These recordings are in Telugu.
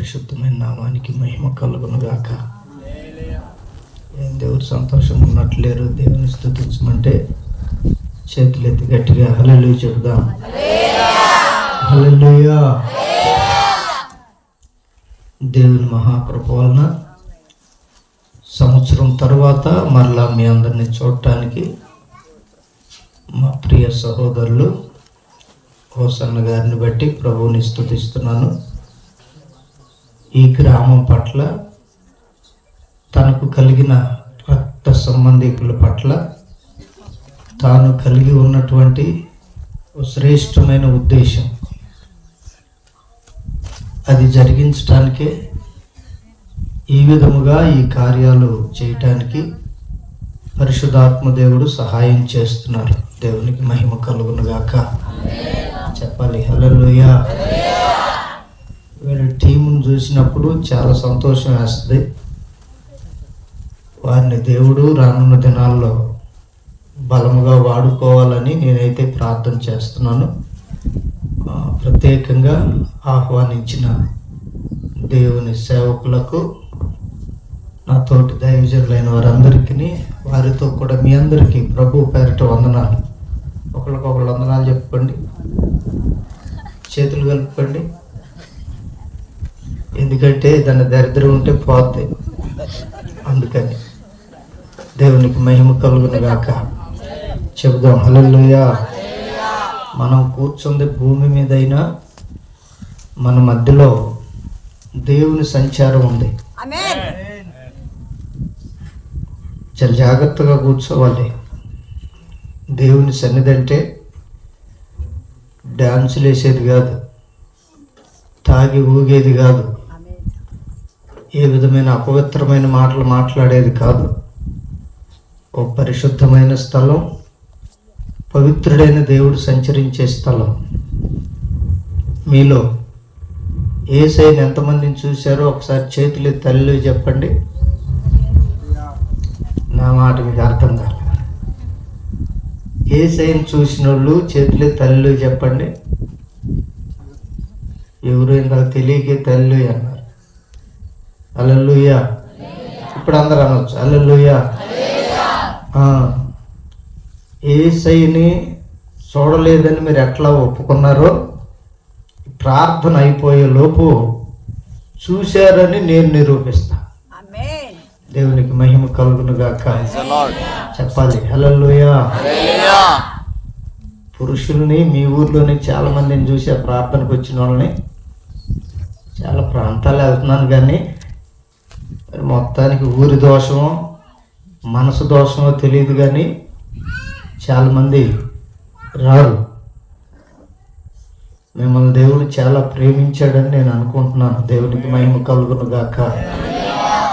పరిశుద్ధమైన నామానికి మహిమ కలుగునుగాక. ఏం దేవుడు సంతోషంగా ఉన్నట్లేరు, దేవుని స్తుతించమంటే చేతులు ఎత్తి గట్టిగా హల్లెలూయా చెబుదాం. హల్లెలూయా. దేవుని మహాకృప వలన సంవత్సరం తర్వాత మరలా మీ అందరినీ చూడటానికి మా ప్రియ సహోదరులు హోసన్న గారిని బట్టి ప్రభువుని స్తుతిస్తున్నాను. ఈ గ్రామం పట్ల, తనకు కలిగిన రక్త సంబంధికుల పట్ల తాను కలిగి ఉన్నటువంటి శ్రేష్టమైన ఉద్దేశం, అది జరిగించటానికే ఈ విధముగా ఈ కార్యాలు చేయటానికి పరిశుద్ధాత్మ దేవుడు సహాయం చేస్తున్నారు. దేవునికి మహిమ కలుగునుగాక. చెప్పాలి హల్లెలూయా. వీళ్ళ టీమును చూసినప్పుడు చాలా సంతోషం వేస్తుంది. వారిని దేవుడు రానున్న దినాల్లో బలముగా వాడుకోవాలని నేనైతే ప్రార్థన చేస్తున్నాను. ప్రత్యేకంగా ఆహ్వానించిన దేవుని సేవకులకు, నా తోటి దైవజనులైన వారందరికీ, వారితో కూడా మీ అందరికీ ప్రభు పేరిట వందనాలు. ఒకళ్ళకొకళ్ళు వందనాలు చెప్పుకోండి, చేతులు కలుపుకోండి. ఎందుకంటే దాని దరిద్రం ఉంటే పోద్ది, అందుకని. దేవునికి మహిమ కలుగునుగాక. చెబుదాం హల్లెలూయా. మనం కూర్చుంది భూమి మీద అయినా మన మధ్యలో దేవుని సంచారం ఉంది. చాలా జాగ్రత్తగా కూర్చోవాలి. దేవుని సన్నిధి అంటే డాన్సులు వేసేది కాదు, తాగి ఊగేది కాదు, ఏ విధమైన అపవిత్రమైన మాటలు మాట్లాడేది కాదు. ఓ పరిశుద్ధమైన స్థలం, పవిత్రుడైన దేవుడు సంచరించే స్థలం. మీలో యేసయ్యను ఎంతమందిని చూశారో ఒకసారి చేతులు తల్లి చెప్పండి. నా మాట మీకు అర్థం కాదు. యేసయ్యను చూసిన వాళ్ళు చేతులు తల్లి చెప్పండి. ఎవరు ఇందాక తెలియకే తల్లి అన్నారు. హల్లెలూయా. ఇప్పుడు అందరూ అనొచ్చు హల్లెలూయా. యేసయ్యని చూడలేదని మీరు ఎట్లా ఒప్పుకున్నారో, ప్రార్థన అయిపోయే లోపు చూశారని నేను నిరూపిస్తా. దేవునికి మహిమ కలుగునుగాక. చెప్పాలి హల్లెలూయా. పురుషుల్ని మీ ఊర్లోని చాలా మందిని చూసే ప్రార్థనకు వచ్చిన వాళ్ళని, చాలా ప్రాంతాలు వెళ్తున్నాను కానీ మొత్తానికి ఊరి దోషమో మనసు దోషమో తెలియదు కానీ చాలామంది రారు. మిమ్మల్ని దేవుడు చాలా ప్రేమించాడని నేను అనుకుంటున్నాను. దేవునికి మహిమ కలుగునుగాక.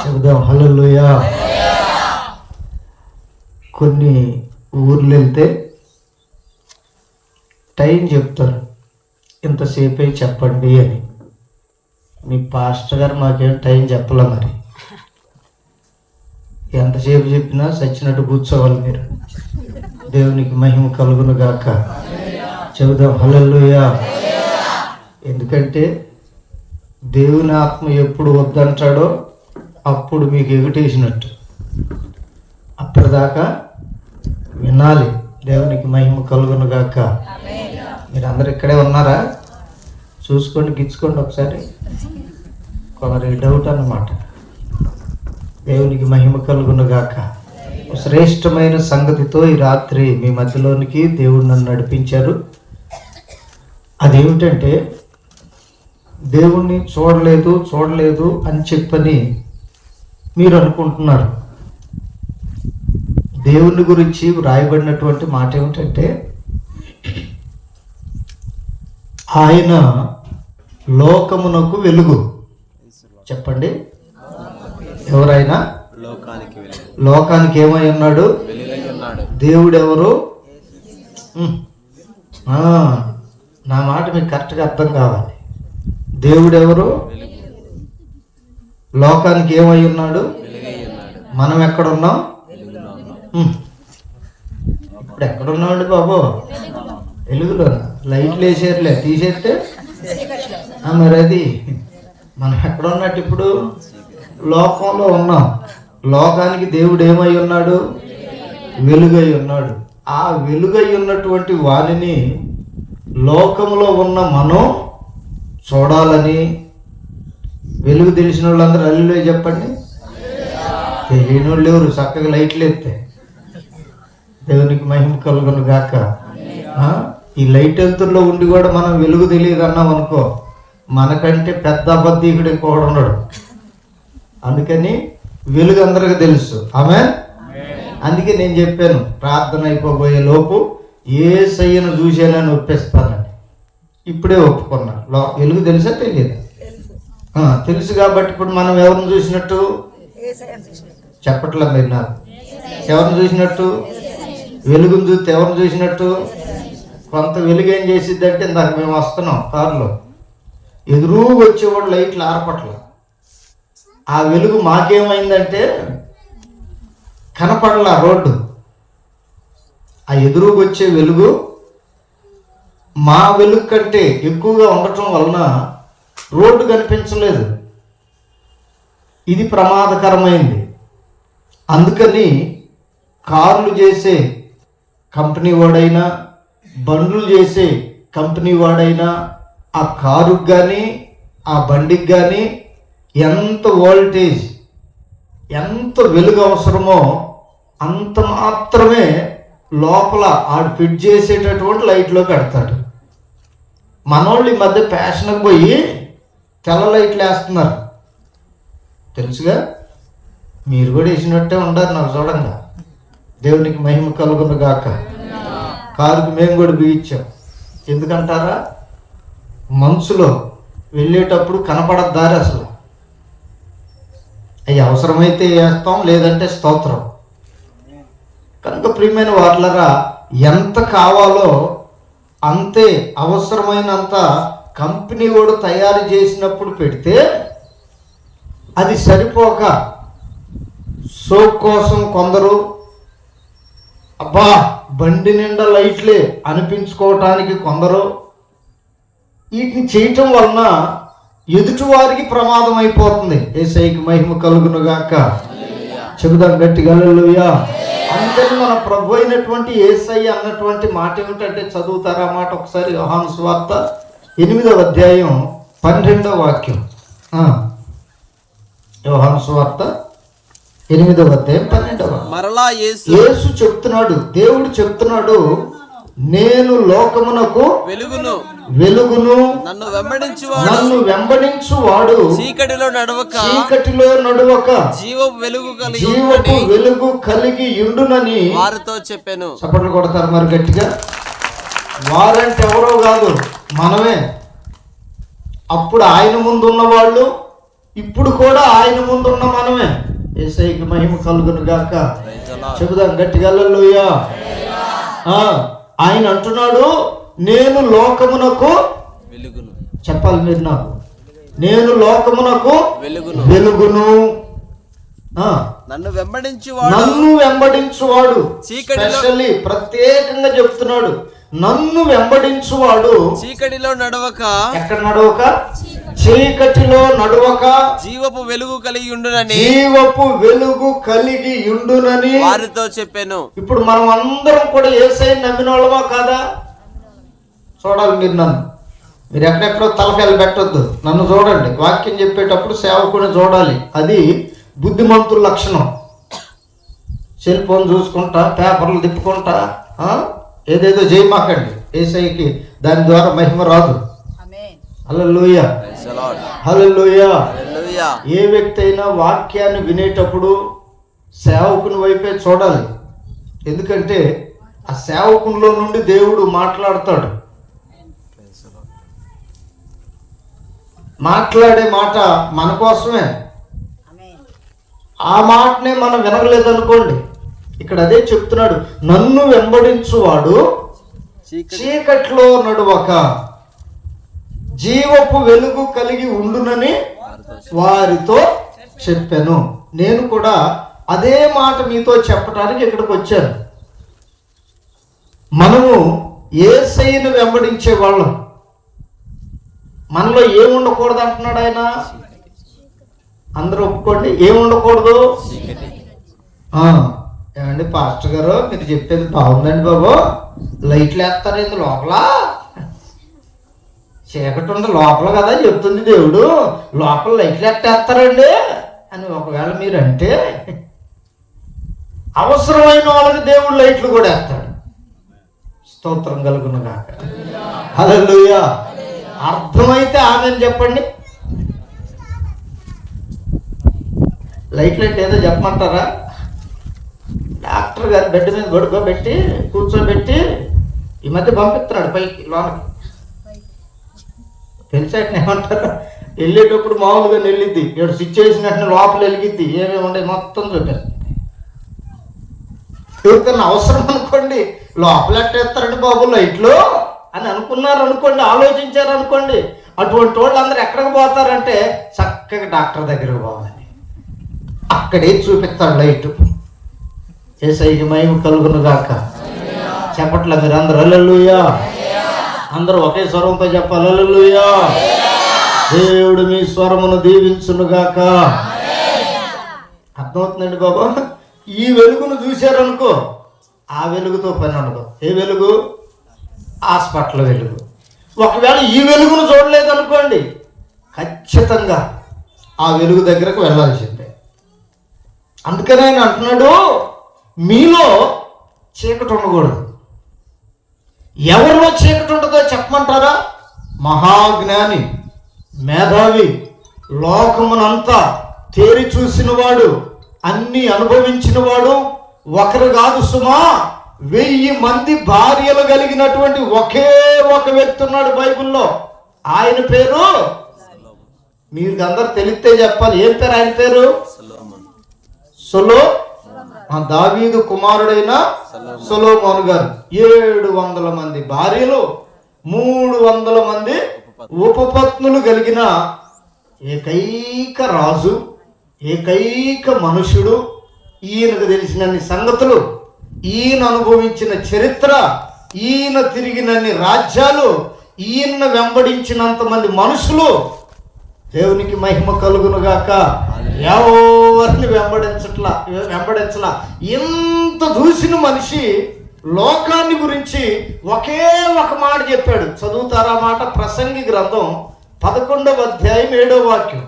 చెబుదాం హల్లెలూయా. కొన్ని ఊర్లు వెళ్తే టైం చెప్తారు, ఇంతసేపే చెప్పండి అని. మీ పాస్టర్ గారు మాకేం టైం చెప్పలే. మరి ఎంతసేపు చెప్పినా సచ్చినట్టు కూర్చోవాలి మీరు. దేవునికి మహిమ కలుగునుగాక. చెబుదాం హల్లెలూయా. ఎందుకంటే దేవుని ఆత్మ ఎప్పుడు వద్దంటాడో అప్పుడు మీకు ఎగుటేసినట్టు. అప్పటిదాకా వినాలి. దేవునికి మహిమ కలుగునుగాక. మీరు అందరు ఇక్కడే ఉన్నారా? చూసుకోండి, గిచ్చుకోండి ఒకసారి. కొందరికి డౌట్ అన్నమాట. దేవునికి మహిమ కలుగునుగాక. శ్రేష్టమైన సంగతితో ఈ రాత్రి మీ మధ్యలోనికి దేవుడు నన్ను నడిపించారు. అదేమిటంటే, దేవుణ్ణి చూడలేదు అని చెప్పని మీరు అనుకుంటున్నారు. దేవుని గురించి వ్రాయబడినటువంటి మాట ఏమిటంటే, ఆయన లోకమునకు వెలుగు. చెప్పండి. ఎవరైనా లోకానికి ఏమై ఉన్నాడు? దేవుడు ఎవరు? నా మాట మీకు కరెక్ట్గా అర్థం కావాలి. దేవుడు ఎవరు? లోకానికి ఏమై ఉన్నాడు? మనం ఎక్కడున్నాం? ఇప్పుడు ఎక్కడున్నామండి బాబు? వెలుగులో. లైట్లు వేసేట్లే, తీసేస్తే మరి అది మనం ఎక్కడ ఉన్నట్టు ఇప్పుడు లోకంలో ఉన్నాం. లోకానికి దేవుడు ఏమై ఉన్నాడు? వెలుగై ఉన్నాడు. ఆ వెలుగై ఉన్నటువంటి వారిని లోకంలో ఉన్న మనం చూడాలని, వెలుగు తెలిసిన వాళ్ళందరూ హల్లెలూయా చెప్పండి. తెలియని వాళ్ళు ఎవరు? చక్కగా లైట్లు ఎత్తే దేవునికి మహిమ కలుగును గాక. ఈ లైట్ వెలుతురులో ఉండి కూడా మనం వెలుగు తెలియదు అన్నాం అనుకో, మనకంటే పెద్ద అబద్ధీకుడు ఇంకోడు ఉన్నాడు. అందుకని వెలుగు అందరికీ తెలుసు. ఆమేన్. అందుకే నేను చెప్పాను, ప్రార్థన అయిపోబోయే లోపు యేసయ్యను చూసేనని ఒప్పేస్తానని. ఇప్పుడే ఒప్పుకున్నా. వెలుగు తెలుసా తెలియదు? తెలుసు. కాబట్టి ఇప్పుడు మనం ఎవరిని చూసినట్టు? చెప్పట్లేదు మీరు నాకు. ఎవరిని చూసినట్టు? వెలుగును చూస్తే ఎవరిని చూసినట్టు? కొంత వెలుగు ఏం చేసిద్ది అంటే, ఇందాక మేము వస్తున్నాం కారులో, ఎదురుగా వచ్చేవాడు లైట్లు ఆరపట్ల. ఆ వెలుగు మాకేమైందంటే కనపడలా రోడ్డు. ఆ ఎదురుగా వచ్చే వెలుగు మా వెలుగు కంటే ఎక్కువగా ఉండటం వలన రోడ్డు కనిపించలేదు. ఇది ప్రమాదకరమైంది. అందుకని కార్లు చేసే కంపెనీ వాడైనా, బండ్లు చేసే కంపెనీ వాడైనా, ఆ కారుకు కానీ ఆ బండికి కానీ ఎంత వోల్టేజ్, ఎంత వెలుగు అవసరమో అంత మాత్రమే లోపల ఆడు ఫిట్ చేసేటటువంటి లైట్లో పెడతాడు. మనోళ్ళు ఈ మధ్య ఫ్యాషన్కి పోయి తెల్ల లైట్లు వేస్తున్నారు. తెలుసుగా, మీరు కూడా వేసినట్టే ఉండాలి నాకు చూడంగా. దేవునికి మహిమ కలుగును గాక. కారుకు మేము కూడా బిగించాం. ఎందుకంటారా? మనసులో వెళ్ళేటప్పుడు కనపడదు దారి అసలు. అవి అవసరమైతే వేస్తాం, లేదంటే స్తోత్రం. కనుక ప్రియమైన వార్లరా, ఎంత కావాలో అంతే, అవసరమైనంత కంపెనీ వాడు తయారు చేసినప్పుడు పెడితే అది సరిపోక షో కోసం కొందరు అబ్బా బండి నిండా లైట్లే అనిపించుకోవటానికి కొందరు వీటిని చేయటం వలన ఎదుటివారికి ప్రమాదం అయిపోతుంది. యేసయ్యకి మహిమ కలుగును గాక. చెబుదాం గట్టిగా హల్లెలూయా. అందుకని మన ప్రభు అయినటువంటి యేసయ్య అన్నటువంటి మాట ఏమిటంటే, చదువుతారా మాట ఒకసారి? యోహాను సువార్త 8వ అధ్యాయం 12వ వాక్యం. యోహాను సువార్త 8వ అధ్యాయం 12వ. మరలా యేసు చెప్తున్నాడు, దేవుడు చెప్తున్నాడు, నేను లోకమునకు వెలుగును, నన్ను వెంబడించువాడు చీకటిలో నడవక జీవపు వెలుగు కలిగి యుండునని వారితో చెప్పాను. చప్పట్లు కొడతారు మరి గట్టిగా. వారంటే ఎవరో కాదు, మనమే. అప్పుడు ఆయన ముందు ఉన్న వాళ్ళు, ఇప్పుడు కూడా ఆయన ముందు ఉన్న మనమే. యేసయ్యకి మహిమ కలుగును గాక. చెబుదాం గట్టిగా హల్లెలూయా. ఆయన అంటున్నాడు, నేను లోకమునకు వెలుగును. చెప్పాలి మీరు నాకు. నేను లోకమునకు వెలుగును. నన్ను వెంబడించువాడు స్పెషల్లీ ప్రత్యేకంగా చెప్తున్నాడు, నన్ను వెంబడించువాడు చీకటిలో నడవక, ఎక్కడ నడవక? చీకటిలో నడవక జీవపు వెలుగు కలిగి ఉండునని వారితో చెప్పాను. ఇప్పుడు మనం అందరం కూడా యేసయ్యని నమ్మిన వాళ్ళమా కాదా? చూడాలి మీరు నన్ను. మీరు ఎక్కడెక్కడో తలకాయలు పెట్టొద్దు, నన్ను చూడండి. వాక్యం చెప్పేటప్పుడు సేవకుని చూడాలి. అది బుద్ధిమంతుల లక్షణం. సెల్ ఫోన్ చూసుకుంటా, పేపర్లు తిప్పుకుంటా ఏదేదో చేయమాకండి. యేసయ్యకి దాని ద్వారా మహిమ రాదు. హల్లెలూయా, హల్లెలూయా. ఏ వ్యక్తి అయినా వాక్యాన్ని వినేటప్పుడు సేవకుని వైపే చూడాలి. ఎందుకంటే ఆ సేవకునిలో నుండి దేవుడు మాట్లాడతాడు. మాట్లాడే మాట మన కోసమే. ఆ మాటనే మనం వినగలేదనుకోండి, ఇక్కడ అదే చెప్తున్నాడు, నన్ను వెంబడించువాడు చీకట్లో నడువక జీవపు వెలుగు కలిగి ఉండునని వారితో చెప్పాను. నేను కూడా అదే మాట మీతో చెప్పడానికి ఇక్కడికి వచ్చాను. మనము యేసయ్యను వెంబడించే వాళ్ళం. మనలో ఏముండకూడదు అంటున్నాడు ఆయన? అందరూ ఒప్పుకోండి. ఏమి ఉండకూడదు? ఏమండి పాస్టర్ గారు మీరు చెప్పేది బాగుందండి బాబు, లైట్లు వేస్తారండి లోపల, చీకటి ఉంది లోపల కదా చెప్తుంది దేవుడు, లోపల లైట్లు ఎట్టేస్తారండి అని ఒకవేళ మీరు అంటే, అవసరమైన వాళ్ళకి దేవుడు లైట్లు కూడా వేస్తాడు. స్తోత్రం కలుగును గాక. హల్లెలూయా. అర్థమైతే ఆమెను చెప్పండి. లైట్లు అంటే ఏదో చెప్పమంటారా? డాక్టర్ గారు బెడ్ మీద పడుకోబెట్టి కూర్చోబెట్టి ఈ మధ్య పంపిస్తున్నాడు పైకి లోనకి. తెలిసాక ఏమంటారు, వెళ్ళేటప్పుడు మామూలుగా వెళ్ళిద్ది, ఇక్కడ స్విచ్ చేసినట్టు లోపల వెలిగిద్ది, ఏమేమి ఉండే మొత్తం చూపేస్తుంది. ఎవరికన్నా అవసరం అనుకోండి, లోపల ఎట్టేస్తారండి బాబు లైట్లు అని అనుకున్నారు అనుకోండి, ఆలోచించారు అనుకోండి, అటువంటి వాళ్ళు అందరూ ఎక్కడికి పోతారంటే చక్కగా డాక్టర్ దగ్గరకు పోవాలి, అక్కడే చూపిస్తాడు లైట్. యేసయ్యకి మహిమ కలుగును గాక. చెప్పట్లే మీరు అందరూ హల్లెలూయా. అందరూ ఒకే స్వరంతో చెప్పాలి హల్లెలూయా. దేవుడు మీ స్వరమును దీవించును గాక. అర్థమవుతుందండి బాబా. ఈ వెలుగును చూశారనుకో, ఆ వెలుగుతో పని ఉండదు. ఏ వెలుగు? హాస్పిటల్ వెలుగు. ఒకవేళ ఈ వెలుగును చూడలేదనుకోండి, ఖచ్చితంగా ఆ వెలుగు దగ్గరకు వెళ్ళాల్సిందే. అందుకని ఆయన అంటున్నాడు, మీలో చీకటి ఉండకూడదు. ఎవరిలో చీకటి ఉండదో చెప్పమంటారా? మహాజ్ఞాని, మేధావి, లోకమునంతా తేరి చూసినవాడు, అన్ని అనుభవించినవాడు, ఒకరు కాదు సుమా, 1000 మంది భార్యలు కలిగినటువంటి ఒకే ఒక వ్యక్తి ఉన్నాడు బైబిల్లో. ఆయన పేరు మీకు అందరు తెలిస్తే చెప్పాలి. ఏం పేరు ఆయన పేరు? దావీదు కుమారుడైన సొలొమోను గారు. 700 మంది భార్యలు, 300 మంది ఉపపత్నులు కలిగిన ఏకైక రాజు, ఏకైక మనుషుడు. ఈయనకు తెలిసినన్ని సంగతులు, ఈయన అనుభవించిన చరిత్ర, ఈయన తిరిగినన్ని రాజ్యాలు, ఈయన వెంబడించినంత మంది మనుషులు. దేవునికి మహిమ కలుగును గాక. ఎవరిని వెంబడించలా. ఇంత చూసిన మనిషి లోకాన్ని గురించి ఒకే ఒక మాట చెప్పాడు. చదువుతారా మాట? ప్రసంగి గ్రంథం 11వ అధ్యాయం 7వ వాక్యం.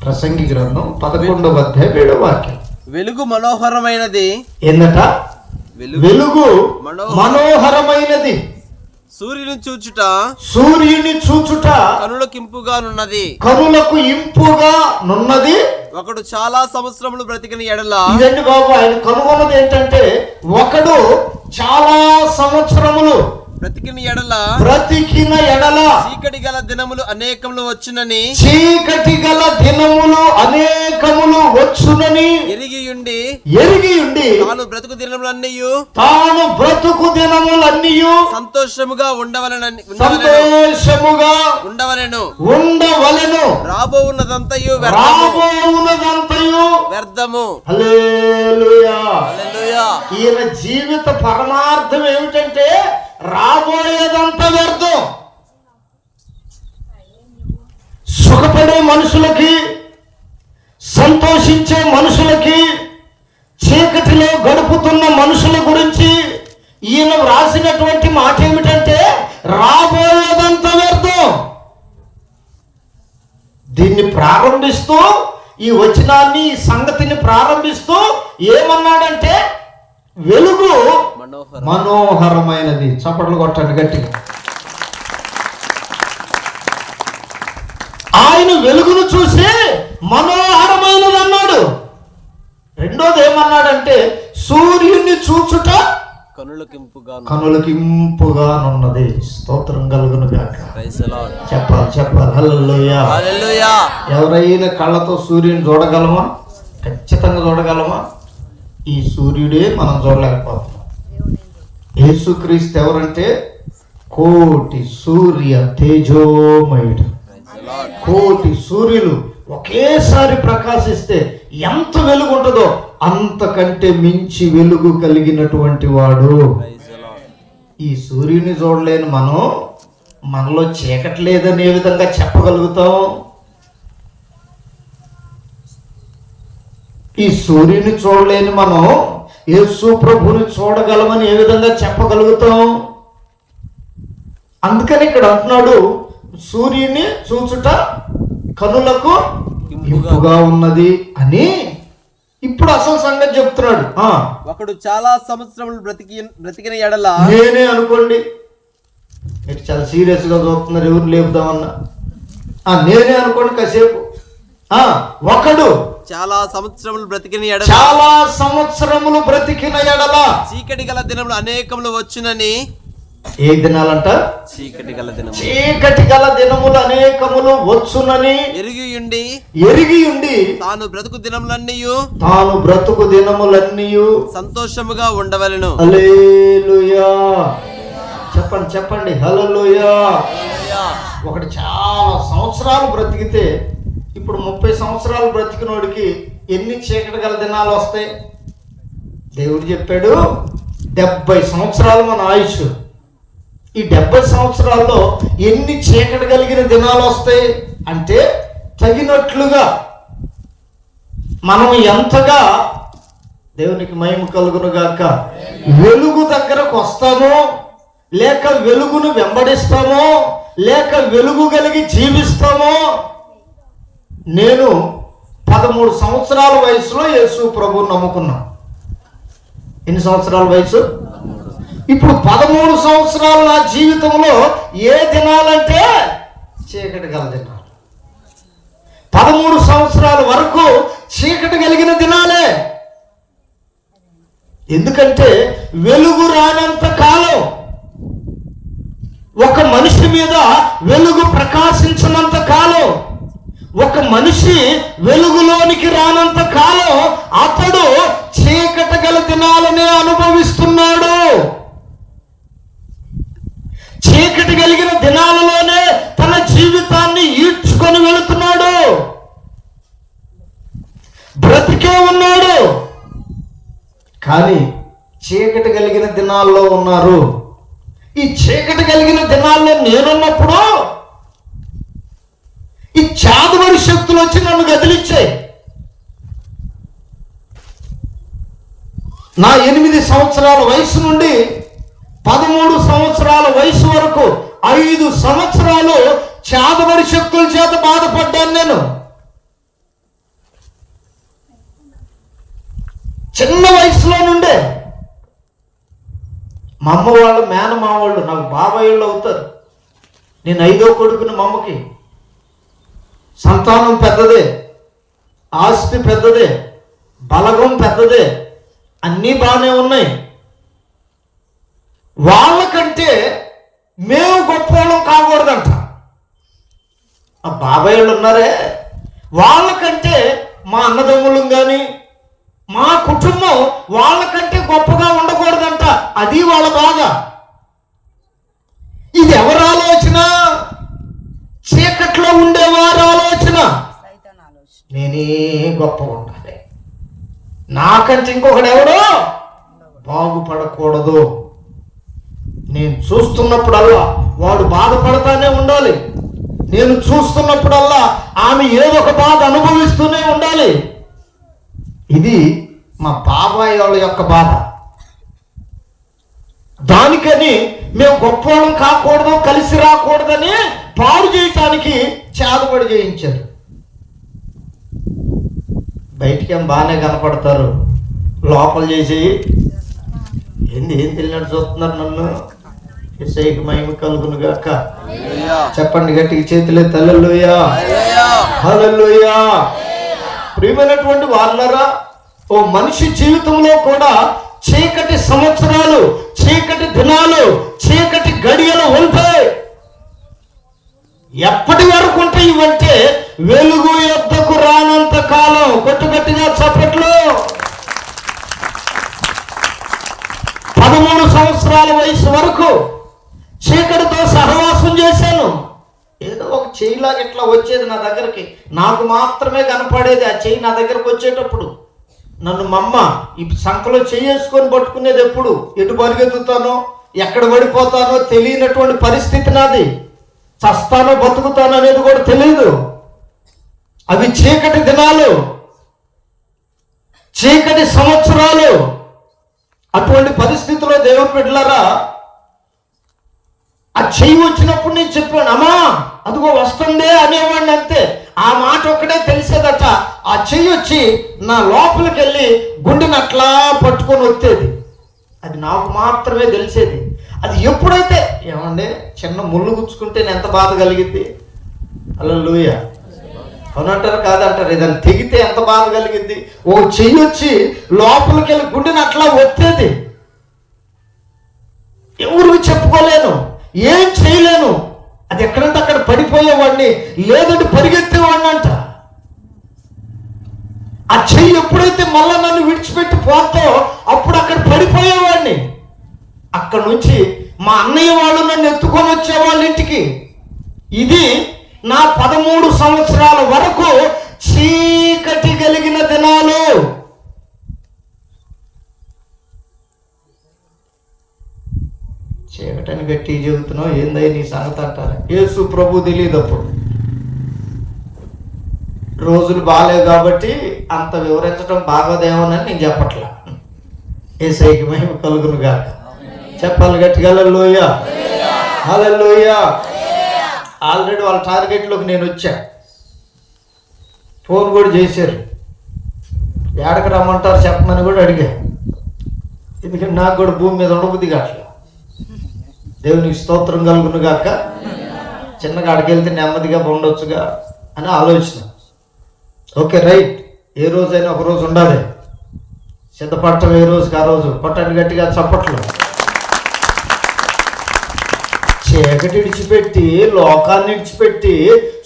ప్రసంగి గ్రంథం 11వ అధ్యాయం 7వ వాక్యం. వెలుగు మనోహరమైనది. ఏందట? వెలుగు మనోహరమైనది. సూర్యుని చూచుట కనులకు ఇంపుగా నున్నది. ఒకడు చాలా సంవత్సరములు బ్రతికిన ఎడల. ఇదండి బాబు, ఆయన కనుగొన్నది ఏంటంటే, ఒకడు చాలా సంవత్సరములు బ్రతికిన ఎడల చీకటి గల దినములు అనేకములు వచ్చునని ఎరిగి ఉండి తాను బ్రతుకు దినములన్నీయు సంతోషముగా ఉండవలెను. రాబోవున్నదంతయు వ్యర్థము. హల్లెలూయా. ఈయన జీవిత పరమార్థం ఏమిటంటే, రాబోయేదంతా వ్యర్థం. సుఖపడే మనుషులకి, సంతోషించే మనుషులకి, చీకటిలో గడుపుతున్న మనుషుల గురించి ఈయన వ్రాసినటువంటి మాట ఏమిటంటే, రాబోయేదంతా వ్యర్థం. దీన్ని ప్రారంభిస్తూ, ఈ వచనాన్ని, ఈ సంగతిని ప్రారంభిస్తూ ఏమన్నాడంటే, వెలుగు మనోహరమైనది. చప్పట్లు కొట్టండి గట్టిగా. ఆయన వెలుగును చూసి మనోహరమైనది అన్నాడు. రెండోది ఏమన్నాడంటే, సూర్యుని చూచుట కనులకింపుగానున్నది. స్తోత్రం కలుగును గాక. చెప్పాలి హల్లెలూయా. ఎవరైనా కళ్ళతో సూర్యుని చూడగలమా? ఖచ్చితంగా చూడగలమా? ఈ సూర్యుడే మనం చూడలేకపోతున్నాం. యేసుక్రీస్తు ఎవరంటే, కోటి సూర్య తేజోమయుడు. కోటి సూర్యులు ఒకేసారి ప్రకాశిస్తే ఎంత వెలుగు ఉంటుందో అంతకంటే మించి వెలుగు కలిగినటువంటి వాడు. ఈ సూర్యుని చూడలేని మనం మనలో చీకటి లేదని ఏ విధంగా చెప్పగలుగుతాం? ఈ సూర్యుని చూడలేని మనం యేసు ప్రభువుని చూడగలమని ఏ విధంగా చెప్పగలుగుతాం? అందుకని ఇక్కడ అంటున్నాడు, సూర్యుని చూచుట కనులకు ఇంపుగా ఉన్నది అని. ఇప్పుడు అసలు సంగతి చెప్తున్నాడు. ఒకడు చాలా సంవత్సరములు బ్రతికిన ఎడల, నేనే అనుకోండి, మీరు చాలా సీరియస్ గా చూస్తున్నారు, ఎవరు లేపుదామన్నా. నేనే అనుకోండి కాసేపు. ఒకడు చాలా సంవత్సరములు బ్రతికిన ఎడల, చాలా సంవత్సరములు బ్రతికిన ఎడల చీకటి గల దినములు అనేకములు వచ్చునని. ఏ దినాలంట? చీకటి గల దినములు. చీకటి గల దినములు అనేకములు వచ్చునని ఎరిగి ఉండి తాను బ్రతుకు దినములన్నీ సంతోషముగా ఉండవలెను. హల్లెలూయా. చెప్పండి హల్లెలూయా. ఒకటి చాలా సంవత్సరాలు బ్రతికితే, ఇప్పుడు 30 సంవత్సరాలు బ్రతికినోడికి ఎన్ని చీకటి గల దినాలు వస్తాయి? దేవుడు చెప్పాడు 70 సంవత్సరాలు మన ఆయుష్. ఈ 70 సంవత్సరాల్లో ఎన్ని చీకటి కలిగిన దినాలు వస్తాయి అంటే, తగినట్లుగా మనం ఎంతగా, దేవునికి మహిమ కలుగును గాక, వెలుగు దగ్గరకు వస్తామో, లేక వెలుగును వెంబడిస్తామో, లేక వెలుగు కలిగి జీవిస్తామో. నేను 13 సంవత్సరాల వయసులో యేసు ప్రభువుని నమ్ముకున్నా. ఎన్ని సంవత్సరాల వయసు? ఇప్పుడు 13 సంవత్సరాల నా జీవితంలో ఏ దినాలంటే చీకటి గల దినాలు. 13 సంవత్సరాల వరకు చీకటి కలిగిన దినాలే. ఎందుకంటే వెలుగు రానంత కాలం, ఒక మనిషి మీద వెలుగు ప్రకాశించినంత కాలం, ఒక మనిషి వెలుగులోనికి రానంత కాలం అతడు చీకటి గల దినాలనే అనుభవిస్తున్నాడు. చీకటి కలిగిన దినాలలోనే తన జీవితాన్ని ఈడ్చుకొని వెళుతున్నాడు. బ్రతికే ఉన్నాడు, కానీ చీకటి కలిగిన దినాల్లో ఉన్నారు. ఈ చీకటి కలిగిన దినాల్లో నేనున్నప్పుడు ఈ చాదువరి శక్తులు వచ్చి నన్ను గదిలిచ్చాయి. నా 8 సంవత్సరాల వయసు నుండి 13 సంవత్సరాల వయసు వరకు 5 సంవత్సరాలు చాదువరి శక్తుల చేత బాధపడ్డాను నేను. చిన్న వయసులో నుండే మా అమ్మ వాళ్ళు, మేనమా వాళ్ళు నాకు బాబాయిళ్ళు అవుతారు. నేను 5వ కొడుకుని. మా అమ్మకి సంతానం పెద్దదే, ఆస్తి పెద్దదే, బలగం పెద్దదే, అన్నీ బాగానే ఉన్నాయి. వాళ్ళకంటే మేము గొప్పవాళ్ళం కాకూడదంట. ఆ బాబాయిళ్ళు ఉన్నారే, వాళ్ళకంటే మా అన్నదమ్ములు కానీ మా కుటుంబం వాళ్ళకంటే గొప్పగా ఉండకూడదంట. అది వాళ్ళ బాధ. ఇది ఎవరి ఆలోచన? చీకట్లో ఉండేవారి ఆలోచన. నేనే గొప్పగా ఉండాలి, నాకంటే ఇంకొకడు ఎవడో బాగుపడకూడదు. నేను చూస్తున్నప్పుడల్లా వాడు బాధపడతానే ఉండాలి. నేను చూస్తున్నప్పుడల్లా ఆమె ఏదో ఒక బాధ అనుభవిస్తూనే ఉండాలి. ఇది మా బాబాయ్ వాళ్ళ యొక్క బాధ. దానికని మేము గొప్పవాళ్ళం కాకూడదు, కలిసి రాకూడదని పాడు చేయటానికి చేతబడి చేయించారు. బయటికి ఏం బాగానే కనపడతారు, లోపల చేసి ఏం తెలియనట్టు చూస్తున్నారు నన్ను. యేసయ్యకి మహిమ కలుగును గాక. చెప్పండి గట్టిగా, చేతులే హల్లెలూయా, హల్లెలూయా. ప్రియమైనటువంటి వాళ్ళరా, ఓ మనిషి జీవితంలో కూడా చీకటి సంవత్సరాలు, చీకటి దినాలు, చీకటి గడియలు ఉంటాయి. ఎప్పటి వరకు ఉంటాయి ఇవంటే, వెలుగు యొద్దకు రానంత కాలం. గట్టిగా చప్పట్లు. 13 సంవత్సరాల వయసు వరకు చీకటితో సహవాసం చేశాను. ఏదో ఒక చెయ్యిలాగా ఇట్లా వచ్చేది నా దగ్గరికి, నాకు మాత్రమే కనపడేది ఆ చెయ్యి. నా దగ్గరకు వచ్చేటప్పుడు నన్ను మా అమ్మ ఈ సంకలో చేసుకొని పట్టుకునేది. ఎప్పుడు ఎటు పరిగెత్తుతానో, ఎక్కడ పడిపోతానో తెలియనటువంటి పరిస్థితి నాది. చస్తానో బతుకుతానో అనేది కూడా తెలియదు. అవి చీకటి దినాలు, చీకటి సంవత్సరాలు. అటువంటి పరిస్థితుల్లో దేవుని బిడ్డలారా, ఆ చెయ్యి వచ్చినప్పుడు నేను చెప్పాను, అమ్మా అదిగో వస్తుందే అనేవాడిని అంతే. ఆ మాట ఒక్కడే తెలిసేదట. ఆ చెయ్యి వచ్చి నా లోపలికి వెళ్ళి గుండెని అట్లా పట్టుకొని వచ్చేది. అది నాకు మాత్రమే తెలిసేది. అది ఎప్పుడైతే ఏమండి చిన్న ముళ్ళు గుచ్చుకుంటే ఎంత బాధ కలిగింది. హల్లెలూయా. అవునంటారు కాదంటారు. ఏదైనా తెగితే ఎంత బాధ కలిగింది. ఓ చెయ్యి వచ్చి లోపలికి వెళ్ళి గుండెని అట్లా వచ్చేది. ఎవరికి చెప్పుకోలేను, ఏం చేయలేను. అది ఎక్కడంటే అక్కడ పడిపోయేవాడిని, లేదంటే పరిగెత్తేవాడిని అంట. ఆ చెయ్యి ఎప్పుడైతే మళ్ళా నన్ను విడిచిపెట్టి పోతో అప్పుడు అక్కడ పడిపోయేవాడిని. అక్కడ నుంచి మా అన్నయ్య వాళ్ళు నన్ను ఎత్తుకొని వచ్చేవాళ్ళ ఇంటికి. ఇది నా 13 సంవత్సరాల వరకు చీకటి కలిగిన దినాలు. చీకటని గట్టి చెబుతున్నావు, ఏందై నీ సంగతి అంటారు. యేసు ప్రభు తెలియదు. అప్పుడు రోజులు బాగాలేవు కాబట్టి అంత వివరించడం బాగోదేమోనని నేను చెప్పట్లా. యేసయ్యకి మహిమ కలుగును గాక. చెప్పాలి గట్టిగా హల్లెలూయా, హల్లెలూయా. ఆల్రెడీ వాళ్ళ టార్గెట్లోకి నేను వచ్చా. ఫోన్ కూడా చేశారు, ఏడకి రమ్మంటారు చెప్పమని కూడా అడిగా. ఎందుకంటే నాకు కూడా భూమి మీద ఉండబుద్ధి కావట్లేదు. దేవునికి స్తోత్రం కలుగును గాక. చిన్నగా అడిగెళ్తే నెమ్మదిగా ఉండొచ్చుగా అని ఆలోచన. ఓకే రైట్, ఏ రోజైనా ఒక రోజు ఉండాలి. సిద్ధపడటం ఏ రోజుకి ఆ రోజు. పట్టండి గట్టిగా చప్పట్లు. చీకటి విడిచిపెట్టి, లోకాన్ని విడిచిపెట్టి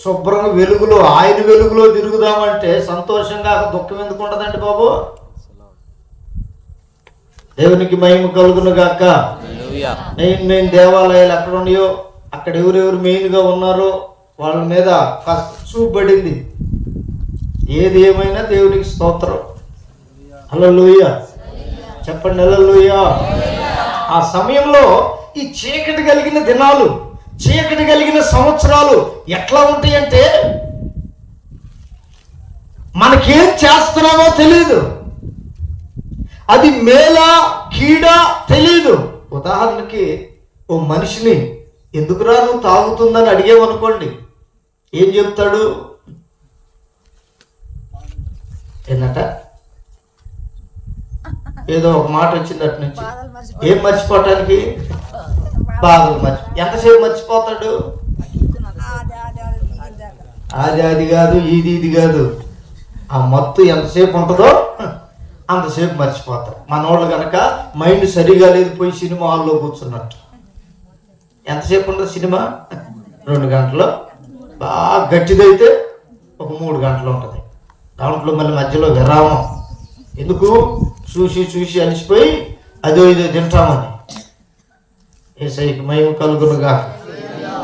శుభ్రంగా వెలుగులో, ఆయన వెలుగులో తిరుగుదామంటే సంతోషంగా దుఃఖం ఎందుకు ఉండదండి బాబు. దేవునికి మహిమ కలుగును గాక. మెయిన్ దేవాలయాలు ఎక్కడ ఉన్నాయో అక్కడ ఎవరెవరు మెయిన్గా ఉన్నారో వాళ్ళ మీద కాస్త చూపబడింది. ఏది ఏమైనా దేవునికి స్తోత్రం. హల్లెలూయా చెప్పండి, హల్లెలూయా. ఆ సమయంలో ఈ చీకటి కలిగిన దినాలు, చీకటి కలిగిన సంవత్సరాలు ఎట్లా ఉంటాయంటే మనకేం చేస్తున్నామో తెలీదు. అది మేలా కీడా తెలీదు. ఉదాహరణకి ఓ మనిషిని ఎందుకురా నువ్వు తాగుతుందని అడిగేవనుకోండి, ఏం చెప్తాడు? ఏంటంట ఏదో ఒక మాట వచ్చింది అటు నుంచి. ఏం మర్చిపోవటానికి? బాధలు ఎంతసేపు మర్చిపోతాడు? అది కాదు, ఇది కాదు. ఆ మత్తు ఎంతసేపు ఉంటుందో అంతసేపు మర్చిపోతారు. మనోళ్ళు కనుక మైండ్ సరిగా లేదు, పోయి సినిమా హాల్లో కూర్చున్నట్టు. ఎంతసేపు ఉంటుంది సినిమా? 2 గంటలు. బాగా గట్టిదైతే ఒక 3 గంటలు ఉంటుంది. దాంట్లో మళ్ళీ మధ్యలో విరామం. ఎందుకు? చూసి అలిసిపోయి అదో ఇదో తింటామని. యేసయ్యకి మహిమ కలుగునుగా.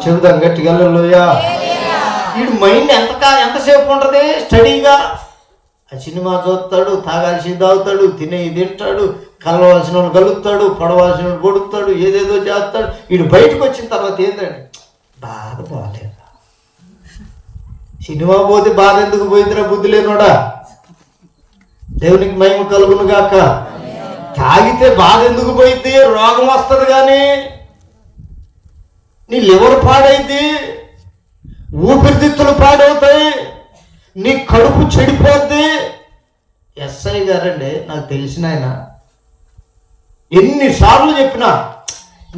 చెబుదాం గట్టిగా హల్లెలూయా. వీడు మైండ్ ఎంతసేపు ఉంటుంది? స్టడీగా ఆ సినిమా చూస్తాడు, తాగాల్సింది తాగుతాడు, తినేది తింటాడు, కలవాల్సిన వాళ్ళు కలుగుతాడు, పడవలసిన వాళ్ళు పొడుగుతాడు, ఏదేదో చేస్తాడు. వీడు బయటకు వచ్చిన తర్వాత ఏంటంటే బాధ పోలేదు. సినిమా పోతే బాధ ఎందుకు పోయిందిరా బుద్ధి లేనోడా. దేవునికి మహిమ కలుగును గాక. తాగితే బాధ ఎందుకు పోయింది? రోగం వస్తుంది కానీ నీ లివర్ పాడైంది, ఊపిరితిత్తులు పాడవుతాయి, నీ కడుపు చెడిపోద్ది. ఎస్ఐ గారండి నాకు తెలిసిన ఆయన ఎన్నిసార్లు చెప్పినా,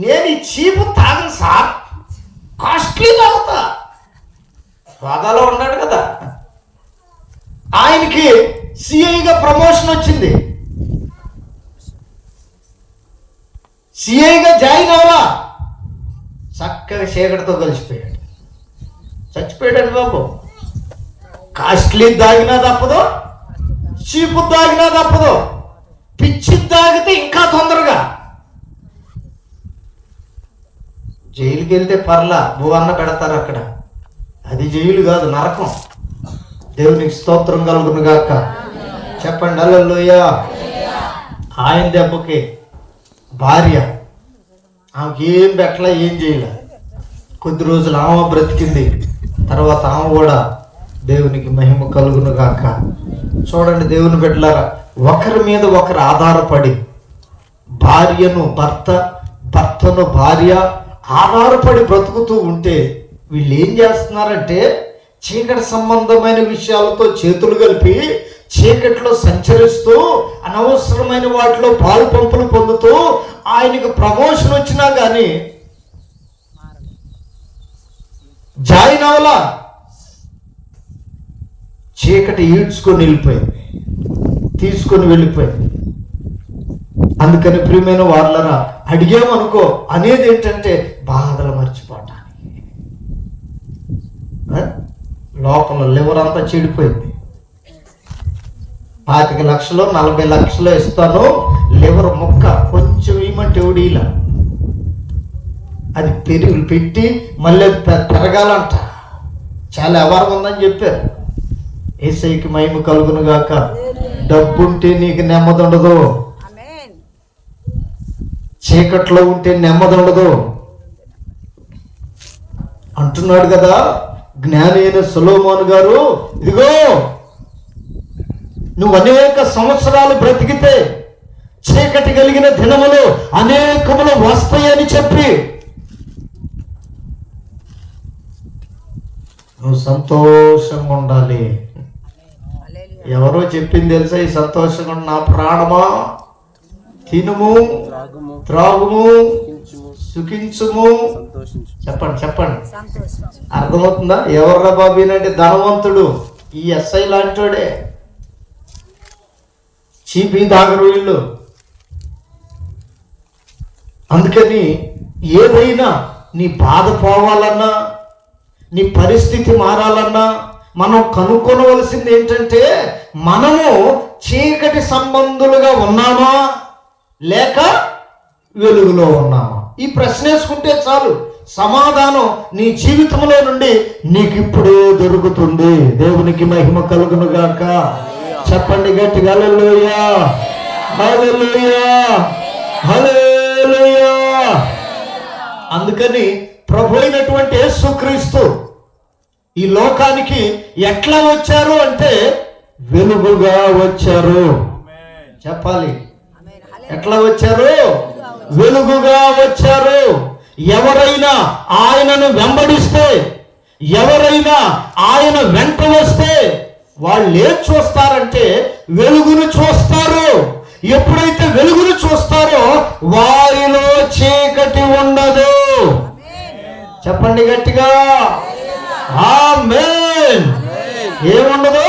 నేను ఈ చీపు తాగను సార్, కాస్ట్లీ తాగుతా. హోదాలో ఉన్నాడు కదా. ఆయనకి సిఐగా ప్రమోషన్ వచ్చింది. సిఐగా జాయిన్ అవ్వాలా, చక్కగా చీకటితో కలిసిపోయాడు, చచ్చిపోయాడు బాబు. కాస్ట్లీ తాగినా తప్పదు, చీపు తాగినా తప్పదు, పిచ్చి తాగితే ఇంకా తొందరగా. జైలుకి వెళ్తే పర్లా, భూవన్న పెడతారు అక్కడ. అది జైలు కాదు, నరకం. దేవునికి స్తోత్రం కలుగును గాక. చెప్పండి హల్లెలూయా. ఆయన దెబ్బకి భార్య ఆమెకి ఏం పెట్టలా, ఏం చేయలే. కొద్ది రోజులు ఆమె బ్రతికింది, తర్వాత ఆమె కూడా దేవునికి మహిమ కలుగును గాక. చూడండి దేవుని బిడ్డలారా, ఒకరి మీద ఒకరు ఆధారపడి, భర్తను భార్య ఆధారపడి బ్రతుకుతూ ఉంటే వీళ్ళు ఏం చేస్తున్నారంటే చీకటి సంబంధమైన విషయాలతో చేతులు కలిపి చీకట్లో సంచరిస్తూ అనవసరమైన వాటిలో పాలు పంపులు పొందుతూ ఆయనకు ప్రమోషన్ వచ్చినా కానీ జాయిన్ అవలా, చీకటి ఈడ్చుకొని వెళ్ళిపోయింది, తీసుకొని వెళ్ళిపోయింది. అందుకని ప్రియమైన వాళ్ళరా, అడిగామనుకో అనేది ఏంటంటే బాధలు మర్చిపోవటానికి. లోపల లివర్ అంతా చెడిపోయింది. 25 లక్షలు 40 లక్షలు ఇస్తాను, లివర్ ముక్క కొంచెం ఇవ్వమంటే ఎవడీలా, అది పెట్టి మళ్ళీ పెరగాలంట. చాలా వ్యవహారం ఉందని చెప్పారు. యేసయ్యకి మహిమ కలుగును గాక. డబ్బుంటే నీకు నెమ్మది ఉండదు, చీకట్లో ఉంటే నెమ్మది ఉండదు అంటున్నాడు కదా జ్ఞాని అయిన సొలొమోను గారు. ఇదిగో నువ్వు అనేక సంవత్సరాలు బ్రతికితే చీకటి కలిగిన దినములు అనేకములు వస్తాయని చెప్పి నువ్వు సంతోషంగా ఉండాలి. ఎవరో చెప్పింది తెలుసా? ఈ సంతోషంగా ఉన్న నా ప్రాణమా, తినుము, త్రాగుము, సుఖించుము. చెప్పండి అర్థమవుతుందా? ఎవర్రా బాబు అంటే ధనవంతుడు, ఈ ఎస్ఐ లాంటోడే, చీపీ దాగరు వీళ్ళు. అందుకని ఏదైనా నీ బాధ పోవాలన్నా, నీ పరిస్థితి మారాలన్నా మనం కనుక్కోవలసింది ఏంటంటే మనము చీకటి సంబంధులుగా ఉన్నామా లేక వెలుగులో ఉన్నామా? ఈ ప్రశ్న వేసుకుంటే చాలు, సమాధానం నీ జీవితంలో నుండి నీకు ఇప్పుడే దొరుకుతుంది. దేవునికి మహిమ కలుగును గాక. చెప్పండి గట్టిగా హల్లెలూయా, హల్లెలూయా, హల్లెలూయా. అందుకని ప్రభు అయినటువంటి యేసుక్రీస్తు ఈ లోకానికి ఎట్లా వచ్చారు అంటే వెలుగుగా వచ్చారు. చెప్పాలి, ఎట్లా వచ్చారు? వెలుగుగా వచ్చారు. ఎవరైనా ఆయనను వెంబడిస్తే, ఎవరైనా ఆయన వెంట వస్తే వాళ్ళు ఏం చూస్తారంటే వెలుగును చూస్తారు. ఎప్పుడైతే వెలుగును చూస్తారో వారిలో చీకటి ఉండదు. చెప్పండి గట్టిగా ఆమేన్. ఏముండదు?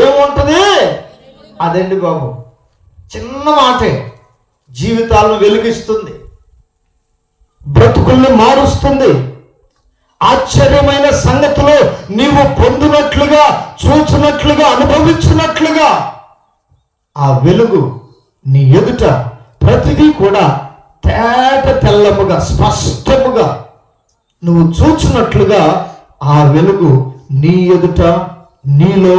ఏముంటది? అదండి బాబు, చిన్న మాటే జీవితాలను వెలిగిస్తుంది, బ్రతుకుల్ని మారుస్తుంది. ఆశ్చర్యమైన సంగతులు నీవు పొందినట్లుగా, చూచినట్లుగా, అనుభవించినట్లుగా ఆ వెలుగు నీ ఎదుట ప్రతిదీ కూడా తేట తెల్లముగా, స్పష్టముగా నువ్వు చూచినట్లుగా ఆ వెలుగు నీ ఎదుట నీలో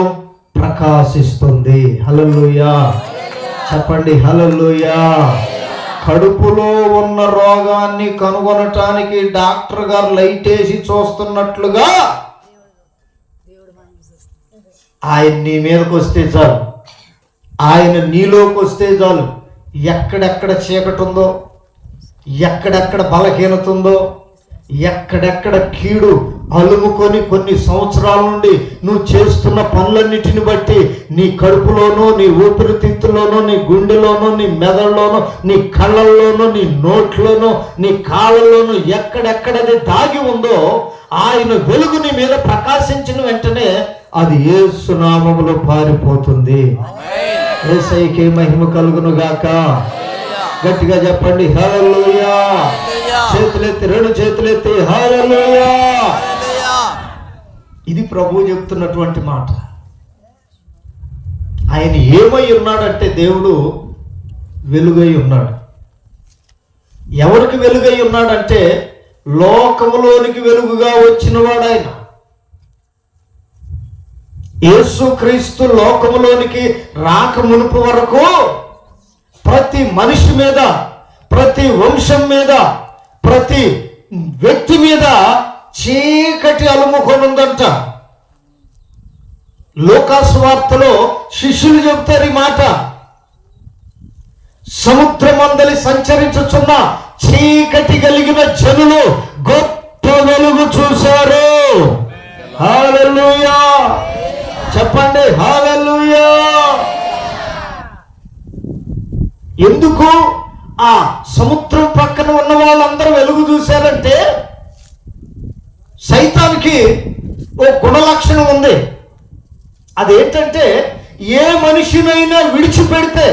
ప్రకాశిస్తుంది. హల్లెలూయా. చెప్పండి హల్లెలూయా. కడుపులో ఉన్న రోగాన్ని కనుగొనటానికి డాక్టర్ గారు లైట్ వేసి చూస్తున్నట్లుగా ఆయన నీ మీదకి వస్తే చాలు, ఆయన నీలోకి వస్తే చాలు. ఎక్కడెక్కడ చీకటి ఉందో, ఎక్కడెక్కడ బలహీనత ఉందో, ఎక్కడెక్కడ కీడు అలుముకొని కొన్ని సంవత్సరాల నుండి నువ్వు చేస్తున్న పనులన్నిటిని బట్టి నీ కడుపులోనూ, నీ ఊపిరితిత్తులోనూ, నీ గుండెలోనూ, నీ మెదడులోనూ, నీ కళ్ళల్లోనూ, నీ నోట్లోనూ, నీ కాళ్ళల్లోనూ ఎక్కడెక్కడది దాగి ఉందో ఆయన వెలుగు నీ మీద ప్రకాశించిన వెంటనే అది యేసు నామములో పారిపోతుంది. యేసయ్యకే మహిమ కలుగును గాక. గట్టిగా చెప్పండి హల్లెలూయా. చేతులెత్తి, రెండు చేతులెత్తి హల్లెలూయా. ఇది ప్రభువు చెప్తున్నటువంటి మాట. ఆయన ఏమై ఉన్నాడంటే దేవుడు వెలుగై ఉన్నాడు. ఎవరికి వెలుగై ఉన్నాడంటే లోకములోనికి వెలుగుగా వచ్చినవాడు ఆయన. యేసుక్రీస్తు లోకములోనికి రాక మునుపు వరకు ప్రతి మనిషి మీద, ప్రతి వంశం మీద, ప్రతి వ్యక్తి మీద చీకటి అలుముకొని ఉందంట. లూకాసు వార్తలో శిష్యులు చెబుతారు ఈ మాట. సముద్రమందలి సంచరించుచున్న చీకటి కలిగిన జనులు గొప్ప వెలుగు చూశారు. హల్లెలూయా చెప్పండి, హల్లెలూయా. ఎందుకు ఆ సముద్రం పక్కన ఉన్న వాళ్ళందరూ వెలుగు చూశారంటే, సైతానికి ఓ గుణ లక్షణం ఉంది. అదేంటంటే, ఏ మనిషినైనా విడిచిపెడితే,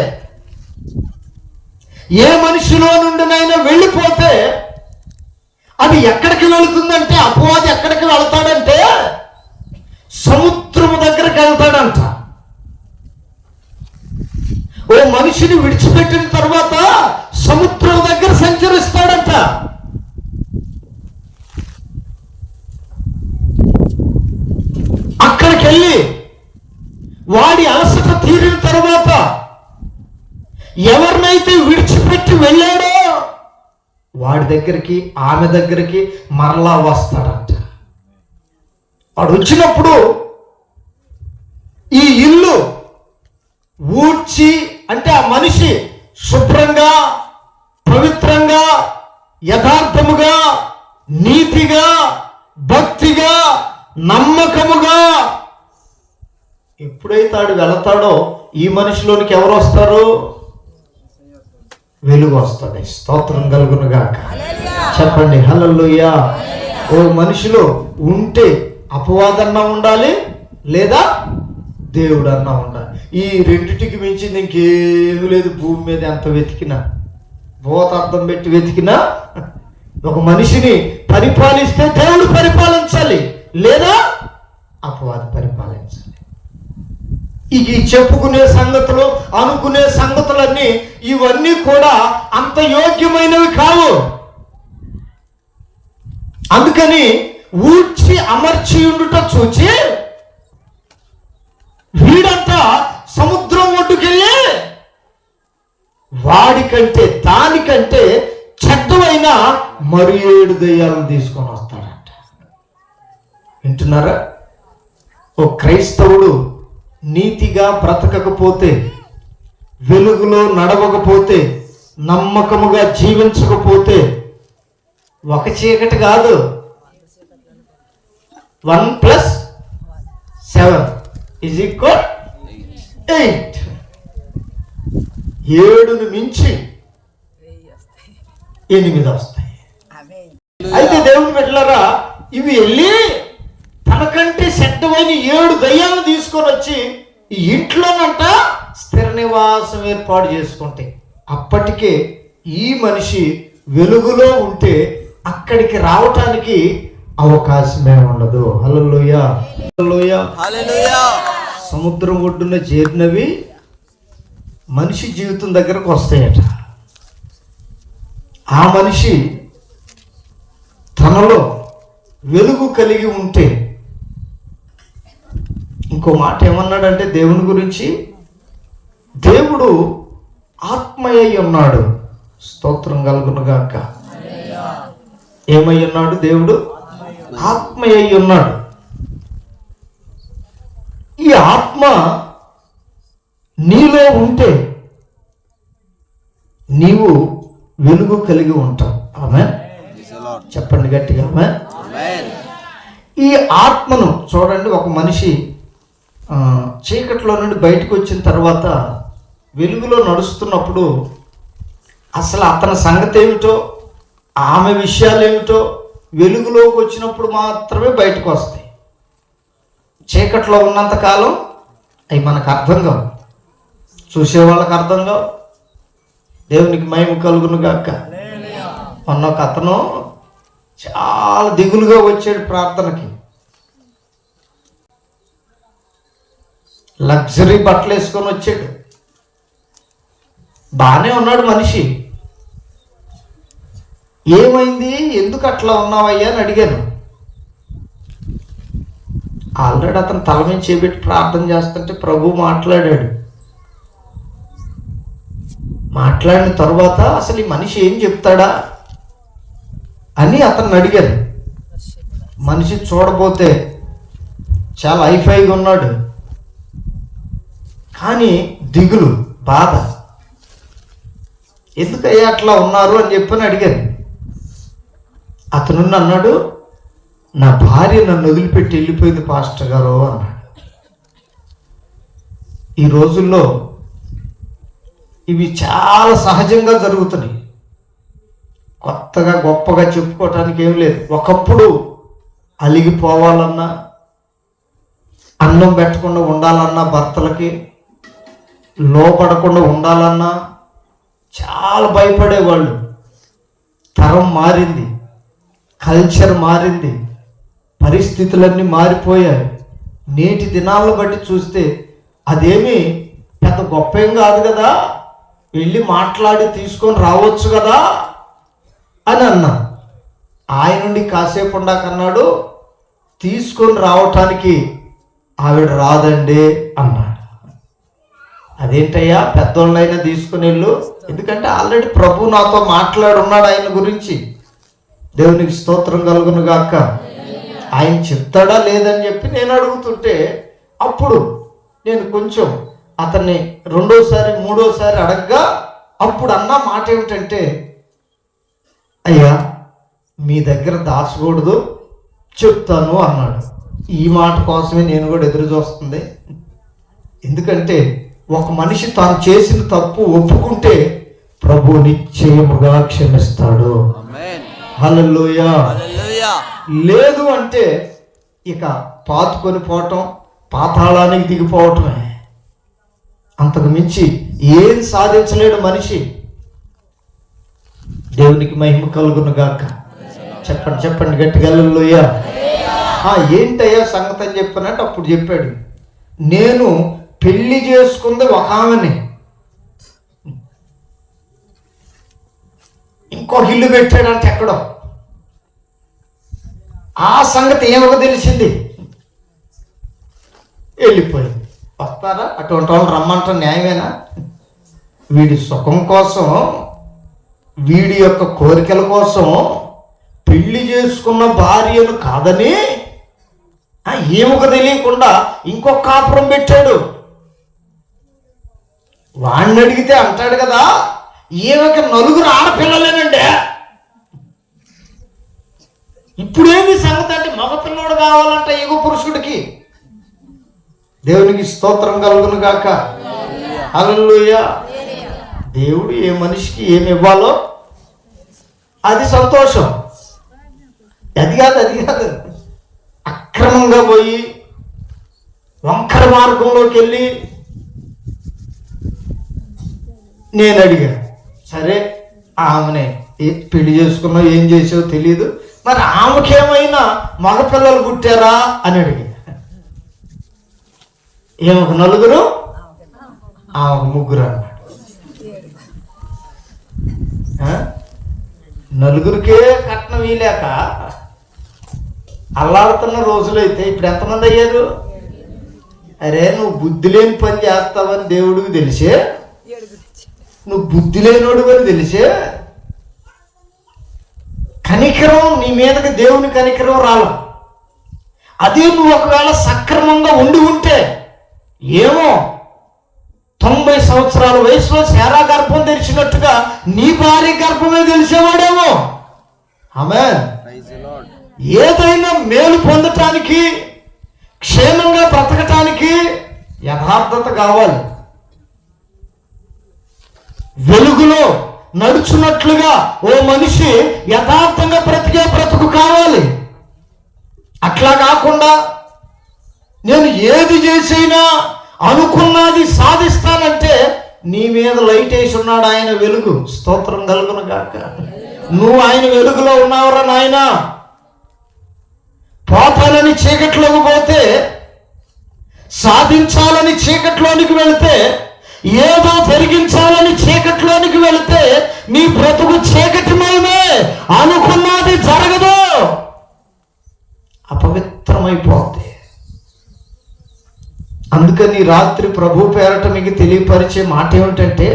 ఏ మనిషిలో నుండినైనా వెళ్ళిపోతే అది ఎక్కడికి వెళుతుందంటే, అపవాది ఎక్కడికి వెళతాడంటే సముద్రము దగ్గరికి వెళ్తాడంట. ఓ మనిషిని విడిచిపెట్టిన తర్వాత సముద్రం దగ్గర సంచరిస్తాడంట. అక్కడికి వెళ్ళి వాడి అలసట తీరిన తర్వాత ఎవరినైతే విడిచిపెట్టి వెళ్ళాడో వాడి దగ్గరికి, ఆమె దగ్గరికి మరలా వస్తాడంట. వాడు వచ్చినప్పుడు ఈ ఇల్లు ఊడ్చి, అంటే ఆ మనిషి శుభ్రంగా, పవిత్రంగా, యథార్థముగా, నీతిగా, భక్తిగా, నమ్మకముగా ఎప్పుడైతే ఆడు వెళతాడో ఈ మనిషిలోనికి ఎవరు వస్తారు? వెలుగు వస్తుంది. స్తోత్రం కలుగును గాక. చెప్పండి హల్లెలూయా. ఓ మనిషిలో ఉంటే అపవాదన్నా ఉండాలి, లేదా దేవుడు అన్నా ఉండాలి. ఈ రెండిటికి మించింది ఇంకేమీ లేదు భూమి మీద. ఎంత వెతికినా, భూతార్థం పెట్టి వెతికినా, ఒక మనిషిని పరిపాలిస్తే దేవుడు పరిపాలించాలి, లేదా అపవాది పరిపాలించాలి. ఈ చెప్పుకునే సంగతులు, అనుకునే సంగతులన్నీ ఇవన్నీ కూడా అంత యోగ్యమైనవి కావు. అందుకని ఊడ్చి అమర్చి ఉండుట చూచి వీడంతా సముద్రం ఒడ్డుకెళ్ళి వాడికంటే, దానికంటే చెడ్డమైన మరి 7 దెయ్యాలను తీసుకొని వస్తాడంట. వింటున్నారా? ఓ క్రైస్తవుడు నీతిగా బ్రతకకపోతే, వెలుగులో నడవకపోతే, నమ్మకముగా జీవించకపోతే, ఒక చీకటి కాదు, 1 + 7 = 8. 7ను మించి 8 వస్తాయి. అయితే దేవుని బిడ్డలారా, ఇవి వెళ్ళి తనకంటే చెడ్డమైన 7 దయ్యాలను తీసుకొని వచ్చి ఈ ఇంట్లోనంట స్థిర నివాసం ఏర్పాటు చేసుకుంటాయి. అప్పటికే ఈ మనిషి వెలుగులో ఉంటే అక్కడికి రావటానికి అవకాశమే ఉండదు. హల్లెలూయా, హల్లెలూయా, హల్లెలూయా. సముద్రం ఒడ్డున చేరినవి మనిషి జీవితం దగ్గరకు వస్తాయట. ఆ మనిషి తనలో వెలుగు కలిగి ఉంటే, ఇంకో మాట ఏమన్నాడంటే దేవుని గురించి, దేవుడు ఆత్మయ్య ఉన్నాడు. స్తోత్రం కలుగును గాక. ఏమై ఉన్నాడు? దేవుడు ఆత్మయ్య ఉన్నాడు. ఈ ఆత్మ నీలో ఉంటే నీవు వెలుగు కలిగి ఉంటావు. ఆమేన్. చెప్పండి గట్టిగా ఆమేన్. ఈ ఆత్మను చూడండి, ఒక మనిషి చీకట్లో నుండి బయటకు వచ్చిన తర్వాత వెలుగులో నడుస్తున్నప్పుడు అసలు అతని సంగతి ఏమిటో, ఆమె విషయాలు ఏమిటో వెలుగులోకి వచ్చినప్పుడు మాత్రమే బయటకు వస్తాయి. చీకట్లో ఉన్నంతకాలం అవి మనకు అర్థం కావు, చూసే వాళ్ళకి అర్థం కావు. దేవునికి మహిమ కలుగును గాక. మొన్న ఒక అతను చాలా దిగులుగా వచ్చాడు ప్రార్థనకి. లగ్జరీ బట్టలు వేసుకొని వచ్చాడు, బాగానే ఉన్నాడు మనిషి. ఏమైంది, ఎందుకు అట్లా ఉన్నావయ్యా అని అడిగాను. ఆల్రెడీ అతను తల మీద చేపెట్టి ప్రార్థన చేస్తుంటే ప్రభు మాట్లాడాడు. మాట్లాడిన తర్వాత అసలు ఈ మనిషి ఏం చెప్తాడా అని అతన్ని అడిగారు. మనిషి చూడబోతే చాలా హైఫైగా ఉన్నాడు, కానీ దిగులు, బాధ. ఎందుకయ్యా అట్లా ఉన్నారు అని చెప్పని అడిగారు. అతను అన్నాడు, నా భార్య నన్ను వదిలిపెట్టి వెళ్ళిపోయింది పాస్టర్ గారు అన్నాడు. ఈ రోజుల్లో ఇవి చాలా సహజంగా జరుగుతున్నాయి. కొత్తగా గొప్పగా చెప్పుకోవటానికి ఏం లేదు. ఒకప్పుడు అలిగిపోవాలన్నా, అన్నం పెట్టకుండా ఉండాలన్నా, భర్తలకి లోపడకుండా ఉండాలన్నా చాలా భయపడేవాళ్ళు. తరం మారింది, కల్చర్ మారింది, పరిస్థితులన్నీ మారిపోయాయి. నేటి దినాలను బట్టి చూస్తే అదేమి పెద్ద గొప్ప ఏం కాదు కదా, వెళ్ళి మాట్లాడి తీసుకొని రావచ్చు కదా అని అన్నా. ఆయన నుండి కాసేపు ఉండాకన్నాడు, తీసుకొని రావటానికి ఆవిడ రాదండి అన్నాడు. అదేంటయ్యా, పెద్దోళ్ళైనా తీసుకుని వెళ్ళు, ఎందుకంటే ఆల్రెడీ ప్రభు నాతో మాట్లాడున్నాడు ఆయన గురించి. దేవునికి స్తోత్రం కలుగును గాక. ఆయన చెప్తాడా లేదని చెప్పి నేను అడుగుతుంటే, అప్పుడు నేను కొంచెం అతన్ని రెండోసారి మూడోసారి అడగగా అప్పుడు అన్న మాట ఏమిటంటే, అయ్యా మీ దగ్గర దాచకూడదు, చెప్తాను అన్నాడు. ఈ మాట కోసమే నేను కూడా ఎదురు చూస్తుంది. ఎందుకంటే ఒక మనిషి తాను చేసిన తప్పు ఒప్పుకుంటే ప్రభు నిశ్చయముగా క్షమిస్తాడు. హల్లెలూయా. లేదు అంటే ఇక పాతుకొని పోవటం, పాతాళానికి దిగిపోవటమే. అంతకు మించి ఏం సాధించలేడు మనిషి. దేవునికి మహిమ కలుగును గాక. చెప్పండి చెప్పండి గట్టిగా హల్లెలూయా. ఏంటయ్యా సంగతి అని చెప్పినట్టు అప్పుడు చెప్పాడు, నేను పెళ్లి చేసుకుంది ఒక ఆమెని, ఇంకో ఇల్లు పెట్టాడంటే ఎక్కడో. ఆ సంగతి ఏమో తెలిసింది, వెళ్ళిపోయింది. వస్తారా అటువంటి వాళ్ళు రమ్మంటారు, న్యాయమేనా? వీడి సుఖం కోసం, వీడి యొక్క కోరికల కోసం పెళ్లి చేసుకున్న భార్యను కాదని ఏమొక తెలియకుండా ఇంకొక కాపురం పెట్టాడు. వాడిని అడిగితే అంటాడు కదా, ఈమెకి 4 ఆడపిల్లలేనండి. ఇప్పుడేమి సంగతి అంటే మగపిల్లడు కావాలంట యుగ పురుషుడికి. దేవునికి స్తోత్రం కలుగును గాక. హల్లెలూయా. దేవుడు ఏ మనిషికి ఏమి ఇవ్వాలో అది సంతోషం. అది కాదు అక్రమంగా పోయి వంకర మార్గంలోకి వెళ్ళి నేను అడిగా, సరే ఆమెనే పెళ్లి చేసుకున్నావు, ఏం చేసావో తెలియదు, మరి ఆమెకేమైనా మగపిల్లలు పుట్టారా అని అడిగా. ఏమొక 4, ఆమెకు 3 అన్నాడు. 4కే కట్నం వీలేక అల్లాడుతున్న రోజులైతే ఇప్పుడు ఎంతమంది అయ్యారు? అరే నువ్వు బుద్ధి లేని పని చేస్తావని దేవుడికి తెలిసే, నువ్వు బుద్ధి లేనోడు అని తెలిసే, కనికరం నీ మీదకి దేవుని కనికరం రాల. అదే నువ్వు ఒకవేళ సక్రమంగా ఉండి ఉంటే ఏమో 90 సంవత్సరాల వయసులో శారా గర్భం తెరిచినట్టుగా నీ భార్య గర్భమే తెలిసేవాడేమో. ఆమేన్. ఏదైనా మేలు పొందటానికి, క్షేమంగా బ్రతకటానికి యథార్థత కావాలి. వెలుగులో నడుచున్నట్లుగా ఓ మనిషి యథార్థంగా బ్రతికే బ్రతుకు కావాలి. అట్లా కాకుండా నేను ఏది చేసినా అనుకున్నది సాధిస్తానంటే నీ మీద లైట్ వేసి ఉన్నాడు ఆయన వెలుగు. స్తోత్రం కలుగును గాక. నువ్వు ఆయన వెలుగులో ఉన్నావురా నాయనా. పోతానని చీకట్లోకి పోతే, సాధించాలని చీకట్లోనికి వెళితే, ఏదో జరిగించాలని చీకట్లోనికి వెళితే నీ బ్రతుకు చీకటిమయమే, అనుకున్నది జరగదు, అపవిత్రమైపోతుంది. అందుకని రాత్రి ప్రభు పేరట మీకు తెలియపరిచే మాట ఏమిటంటే,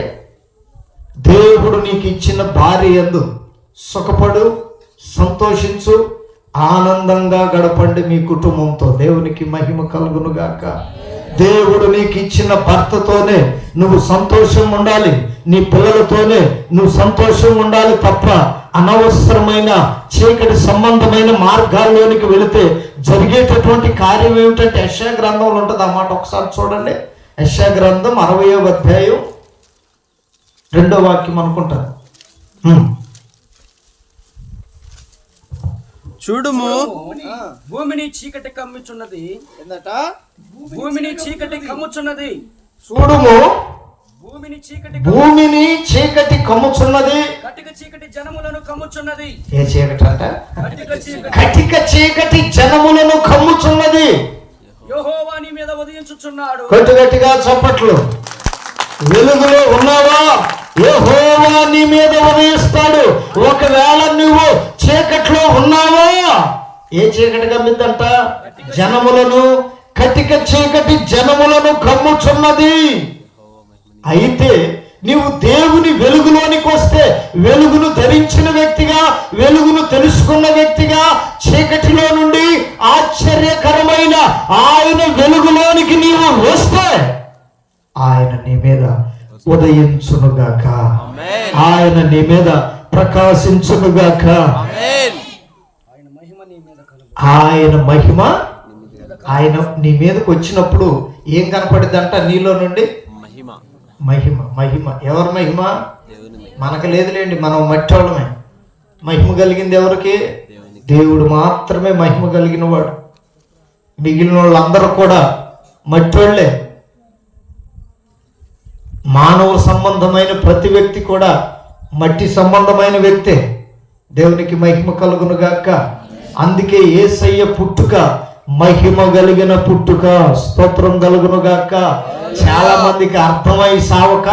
దేవుడు నీకు ఇచ్చిన భార్య యందు సుఖపడు, సంతోషించు, ఆనందంగా గడపండి మీ కుటుంబంతో. దేవునికి మహిమ కలుగును గాక. దేవుడు నీకు ఇచ్చిన భర్తతోనే నువ్వు సంతోషం ఉండాలి, నీ పిల్లలతోనే నువ్వు సంతోషం ఉండాలి తప్ప అనవసరమైన చీకటి సంబంధమైన మార్గాల్లోనికి వెళితే జరిగేటటువంటి కార్యం ఏమిటంటే యెషయా గ్రంథంలో ఉంటుంది అన్నమాట. ఒకసారి చూడండి, యెషయా గ్రంథం 60వ అధ్యాయం 2వ వాక్యం అనుకుంటాను. చూడుము, భూమిని చీకటి కమ్ముచున్నది. ఏందట? భూమిని చీకటి కమ్ముచున్నది. చూడుము, భూమిని చీకటి భూమిని చీకటి కమ్ముచున్నది. కటిక చీకటి జనములను కమ్ముచున్నది. ఏ చీకటి అంట? కటిక చీకటి. కటిక చీకటి జనములను కమ్ముచున్నది. యెహోవా నీ మీద ఉదయించుచున్నాడు. గట్టిగా చప్పట్లు. వెలుగులో ఉన్నావా? యెహోవా నీ మీద ఉదయిస్తాడు. ఒకవేళ నువ్వు చీకట్లో ఉన్నావా? ఏ చీకటి కమ్మిద్దంట? జనములను, కటిక చీకటి జనములను కమ్ముచున్నది. అయితే నీవు దేవుని వెలుగులోనికి వస్తే, వెలుగును ధరించిన వ్యక్తిగా, వెలుగును తెలుసుకున్న వ్యక్తిగా, చీకటిలో నుండి ఆశ్చర్యకరమైన ఆయన వెలుగులోనికి నీవు వస్తే ఆయన నీ మీద ఉదయించునుగాక, ఆయన నీ మీద ప్రకాశించునుగాక. ఆయన మహిమ ఆయన నీ మీదకి వచ్చినప్పుడు ఏం కనపడిద్దంట? నీలో నుండి మహిమ. మహిమ ఎవరి మహిమ? మనకు లేదులేండి, మనం మట్టి వాళ్ళమే. మహిమ కలిగింది ఎవరికి? దేవుడు మాత్రమే మహిమ కలిగిన వాడు. మిగిలిన వాళ్ళందరూ కూడా మట్టోళ్లే. మానవ సంబంధమైన ప్రతి వ్యక్తి కూడా మట్టి సంబంధమైన వ్యక్తే. దేవునికి మహిమ కలుగును గాక. అందుకే యేసయ్య పుట్టుక మహిమ కలిగిన పుట్టుక. స్తోత్రం కలుగును గాక. చాలా మందికి అర్థమై సావక,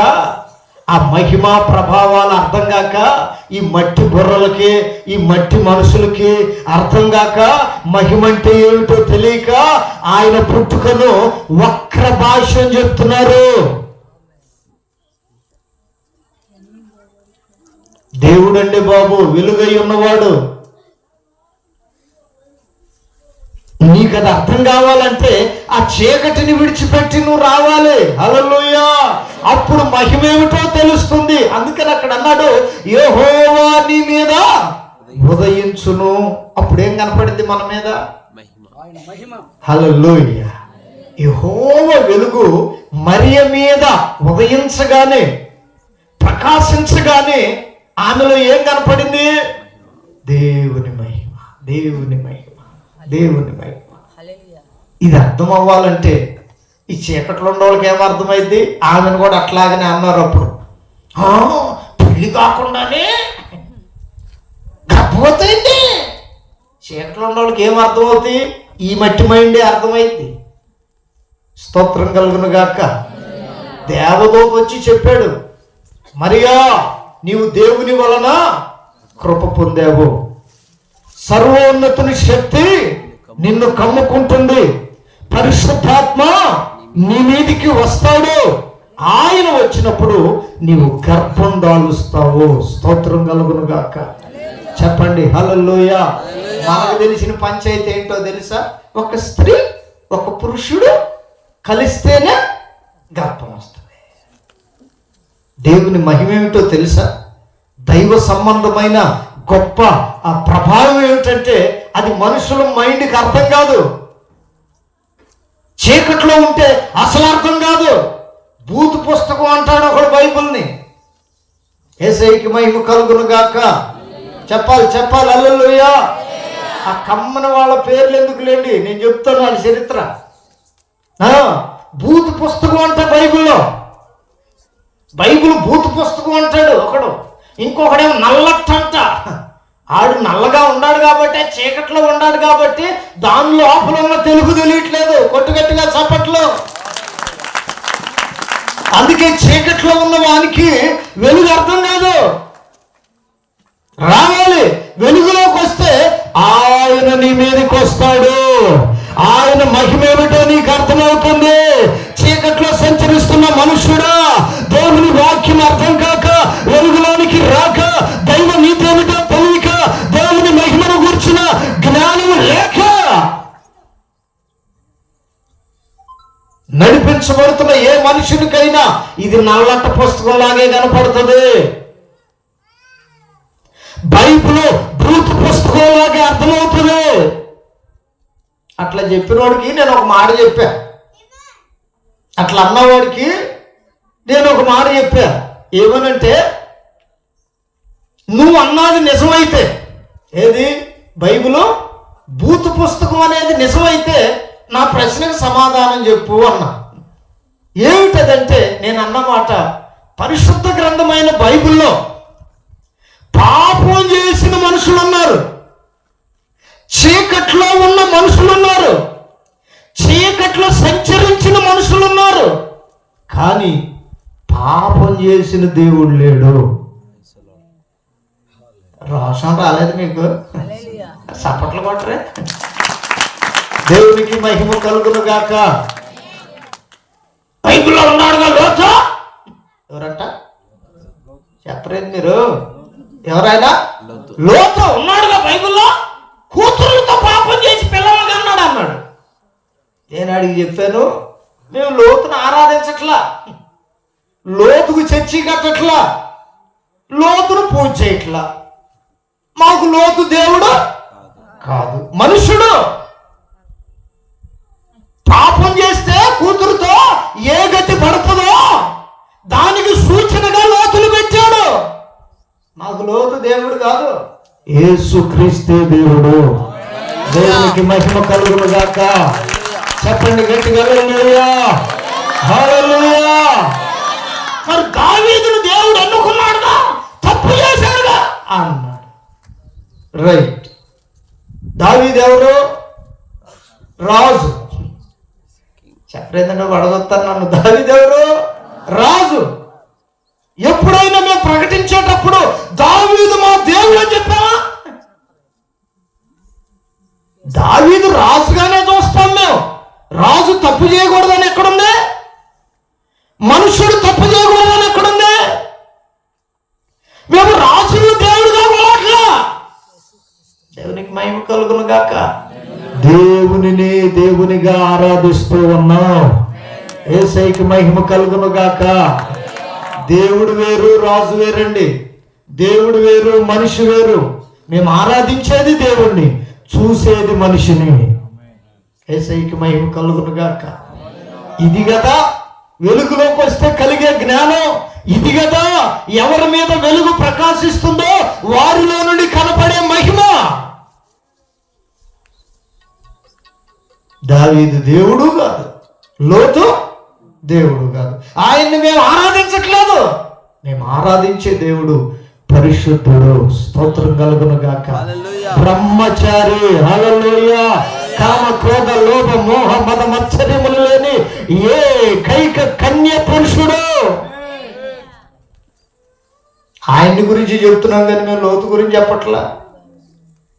ఆ మహిమా ప్రభావాలు అర్థం కాక, ఈ మట్టి బుర్రలకి, ఈ మట్టి మనుషులకి అర్థం కాక, మహిమ అంటే ఏమిటో తెలియక ఆయన పుట్టుకను వక్ర భాష్యం చెప్తున్నారు. దేవుడండి బాబు వెలుగై ఉన్నవాడు. నీకు అది అర్థం కావాలంటే ఆ చీకటిని విడిచిపెట్టి నువ్వు రావాలి. హల్లెలూయా. అప్పుడు మహిమేమిటో తెలుస్తుంది. అందుకని అక్కడ అన్నాడు, యెహోవా నీ మీద ఉదయించును. అప్పుడు ఏం కనపడింది మన మీద? హల్లెలూయా. యెహోవా వెలుగు మరియ మీద ఉదయించగానే, ప్రకాశించగానే ఆమెలో ఏం కనపడింది? దేవుని మహిమ, దేవుని మహిమ, దేవుని మహిమ. ఇది అర్థం అవ్వాలంటే ఈ చీకట్లో ఉన్న వాళ్ళకి ఏమర్థమైంది? ఆమెను కూడా అట్లాగనే అన్నారు అప్పుడు. పెళ్లి కాకుండానే గర్భవతైంది. చీకట్లో ఉన్న వాళ్ళకి ఏమర్థమవుతుంది? ఈ మట్టి మైండే అర్థమైంది. స్తోత్రం కలుగును గాక. దేవదూత వచ్చి చెప్పాడు, మరియా నీవు దేవుని వలన కృప పొందావు, సర్వోన్నతుని శక్తి నిన్ను కమ్ముకుంటుంది, పరిశుద్ధాత్మ నీ మీదికి వస్తాడు, ఆయన వచ్చినప్పుడు నీవు గర్భం దాలుస్తావు. స్తోత్రం కలుగును గాక. చెప్పండి హల్లెలూయా. మనకు తెలిసిన పంచాయతీ ఏంటో తెలుసా? ఒక స్త్రీ ఒక పురుషుడు కలిస్తేనే గర్భం వస్తుంది. దేవుని మహిమ ఏమిటో తెలుసా? దైవ సంబంధమైన గొప్ప ఆ ప్రభావం ఏమిటంటే అది మనుషుల మైండ్కి అర్థం కాదు. చీకట్లో ఉంటే అసలు అర్థం కాదు. బూతు పుస్తకం అంటాడు ఒకడు బైబిల్ని. యేసయ్యకి మహిమ కలుగును గాక. చెప్పాలి హల్లెలూయా. ఆ కమ్మన వాళ్ళ పేర్లు ఎందుకు లేండి, నేను చెప్తాను వాళ్ళ చరిత్ర. బూతు పుస్తకం అంట బైబిల్లో. బైబిల్ బూతు పుస్తకం అంటాడు ఒకడు, ఇంకొకడేమో నల్లట్టంట. ఆడు నల్లగా ఉన్నాడు కాబట్టి, చీకట్లో ఉన్నాడు కాబట్టి దాని లోపల ఉన్న తెలుగు తెలియట్లేదు. కొట్టుగట్టిగా చప్పట్లు. అందుకే చీకట్లో ఉన్న వానికి వెలుగు అర్థం కాదు. రావాలి, వెలుగులోకి వస్తే ఆయన నీ మీదకి వస్తాడు. ఆయన మహిమ ఏమిటో నీకు అర్థమవుతుంది. చీకట్లో సంచరిస్తున్న మనుషుడా, దేవుని వాక్యం అర్థం కాక, వెలుగులోనికి రాక, దైవ నీతి ఏమిటో తెలియక, దేవుని నడిపించబడుతున్న ఏ మనుషునికైనా ఇది నల్లట పుస్తకంలాగే కనపడుతుంది. బైబిల్ బ్రూత్ పుస్తకంలాగే అర్థమవుతుంది. అట్లా చెప్పినవాడికి నేను ఒక మాట చెప్పా, అట్లా అన్నవాడికి నేను ఒక మాట చెప్పా. ఏమనంటే, నువ్వు అన్నది నిజమైతే, ఏది బైబిల్ బూత్ పుస్తకం అనేది నిజమైతే నా ప్రశ్నకు సమాధానం చెప్పు అన్నా. ఏమిటదంటే, నేను అన్నమాట, పరిశుద్ధ గ్రంథమైన బైబిల్లో పాపం చేసిన మనుషులు ఉన్నారు, చీకట్లో ఉన్న మనుషులు ఉన్నారు, చీకట్లో సంచరించిన మనుషులు ఉన్నారు, కానీ పాపం చేసిన దేవుడు లేడు. రోషం రాలేదు మీకు? చప్పట్లు కొట్టరే. దేవునికి మహిమ కలుగును గాక. బైబిల్లో ఉన్నాడుగా లోతు. ఎవరంట చెప్పలేదు మీరు? ఎవరైనా? లోతు ఉన్నాడుగా బైబిల్లో. కూతురులతో పాపం చేసి పిల్లలుగా అన్నాడు అన్నాడు. నేను అడిగి చెప్పాను, మేము లోతును ఆరాధించట్లా, లోతుకు చర్చి కట్టట్లా, లోతును పూజ చేయట్లా. మాకు లోతు దేవుడు కాదు, మనుషుడు. పాపం చేస్తే కూతురుతో ఏ గతి పడుతుందో దానికి సూచనగా లోతులు పెట్టాడు. మాకు లోతు దేవుడు కాదు, యేసుక్రీస్తే దేవుడు. దేవునికి మహిమ కలుగును గాక. చెప్పండి గట్టిగా హల్లెలూయా, హల్లెలూయా. మరి దావీదును దేవుడు ఎన్నుకున్నాడుగా, తప్పు చేశాడుగా అన్నాడు. రైట్. దావీదు ఎవరు? రాజు. చెప్పలేదంటే వడగొత్తాను నన్ను. దావీదు ఎవరు? రాజు. ఎప్పుడైనా మేము ప్రకటించేటప్పుడు దావీదు మా దేవుడు అని చెప్పామా? దావీదు రాజుగానే చూస్తాం మేము. రాజు తప్పు చేయకూడదని ఎక్కడుంది? మనుషుడు తప్పు చేయకూడదని ఎక్కడుంది? మేము రాజును దేవుడుగా కొలవట్లా. దేవునికి మహిమ కలుగును గాక. దేవునిని దేవునిగా ఆరాధిస్తూ ఉన్నాం. యేసయ్యకి మహిమ కలుగును గాక. దేవుడు వేరు, రాజు వేరండి. దేవుడు వేరు, మనిషి వేరు. మేము ఆరాధించేది దేవుణ్ణి, చూసేది మనిషిని. యేసయ్యకి మహిమ కలుగును గాక. ఇది కదా వెలుగులోకి వస్తే కలిగే జ్ఞానం. ఇది కదా ఎవరి మీద వెలుగు ప్రకాశిస్తుందో వారిలో నుండి కనపడే మహిమ. దావీదు దేవుడు కాదు, లోతు దేవుడు కాదు. ఆయన్ని మేము ఆరాధించట్లేదు. మేము ఆరాధించే దేవుడు పరిశుద్ధుడు. స్తోత్రం కలుగును గాక. బ్రహ్మచారి. హల్లెలూయా. కామ క్రోధ లోభ మోహ మద మత్సర్యములు లేని ఏకైక కన్య పురుషుడు. ఆయన్ని గురించి చెప్తున్నాం కానీ మేము లోతు గురించి చెప్పట్లా.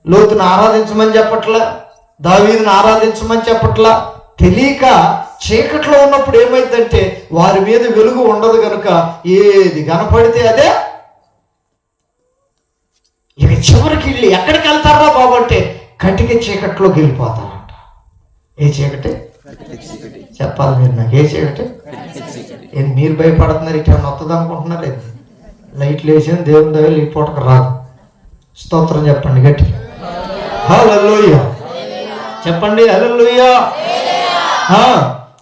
లోతును ఆరాధించమని చెప్పట్లా, దావీదును ఆరాధించమని చెప్పట్లా. తెలియక చీకట్లో ఉన్నప్పుడు ఏమైందంటే వారి మీద వెలుగు ఉండదు కనుక ఏది కనపడితే అదే. ఇక చివరికి వెళ్ళి ఎక్కడికి వెళ్తారా బాబు అంటే కటిక చీకట్లోకి వెళ్ళిపోతారంట. ఏ చీకటి చెప్పాలి మీరు నాకు? ఏ చీకటి? మీరు భయపడుతున్నారు, ఇట్లా నొత్తది అనుకుంటున్నారు. లేదు, లైట్లు వేసిన దేవుని దగ్గర ఈ పూటకు రాదు. స్తోత్రం చెప్పండి గట్టి. హల్లెలూయా చెప్పండి. హల్లెలూయా.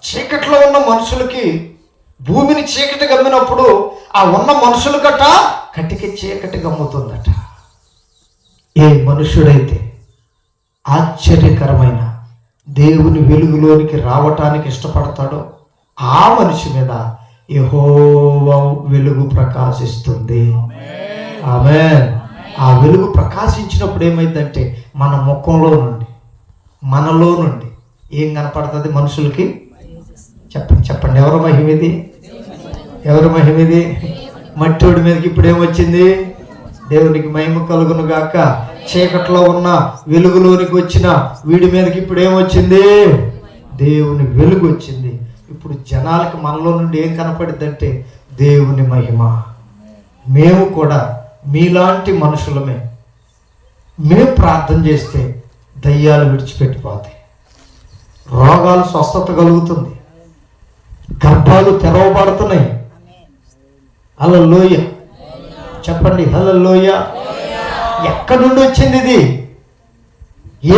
చీకట్లో ఉన్న మనుషులకి భూమిని చీకటి గమ్మినప్పుడు ఆ ఉన్న మనుషుల గట్ట కటికి చీకటి గమ్ముతుందట. ఏ మనుషుడైతే ఆశ్చర్యకరమైన దేవుని వెలుగులోనికి రావటానికి ఇష్టపడతాడో ఆ మనిషి మీద యెహోవా వెలుగు ప్రకాశిస్తుంది. ఆమేన్. ఆ వెలుగు ప్రకాశించినప్పుడు ఏమైందంటే మన ముఖంలో నుండి, మనలో నుండి ఏం కనపడుతుంది మనుషులకి? చెప్పండి చెప్పండి. ఎవరు మహిమిది? ఎవరు మహిమిది? మట్టోడి మీదకి ఇప్పుడు ఏమొచ్చింది? దేవునికి మహిమ కలుగును గాక. చీకట్లో ఉన్న వెలుగులోనికి వచ్చిన వీడి మీదకి ఇప్పుడు ఏమొచ్చింది? దేవుని వెలుగు వచ్చింది. ఇప్పుడు జనాలకి మనలో నుండి ఏం కనపడిద్దంటే దేవుని మహిమ. మేము కూడా మీలాంటి మనుషులమే. మేము ప్రార్థన చేస్తే దయ్యాలు విడిచిపెట్టిపోతాయి, రోగాలు స్వస్థత కలుగుతుంది, గర్భాలు తెరవబడుతున్నాయి. హల్లెలూయా చెప్పండి, హల్లెలూయా. ఎక్కడి నుండి వచ్చింది ఇది?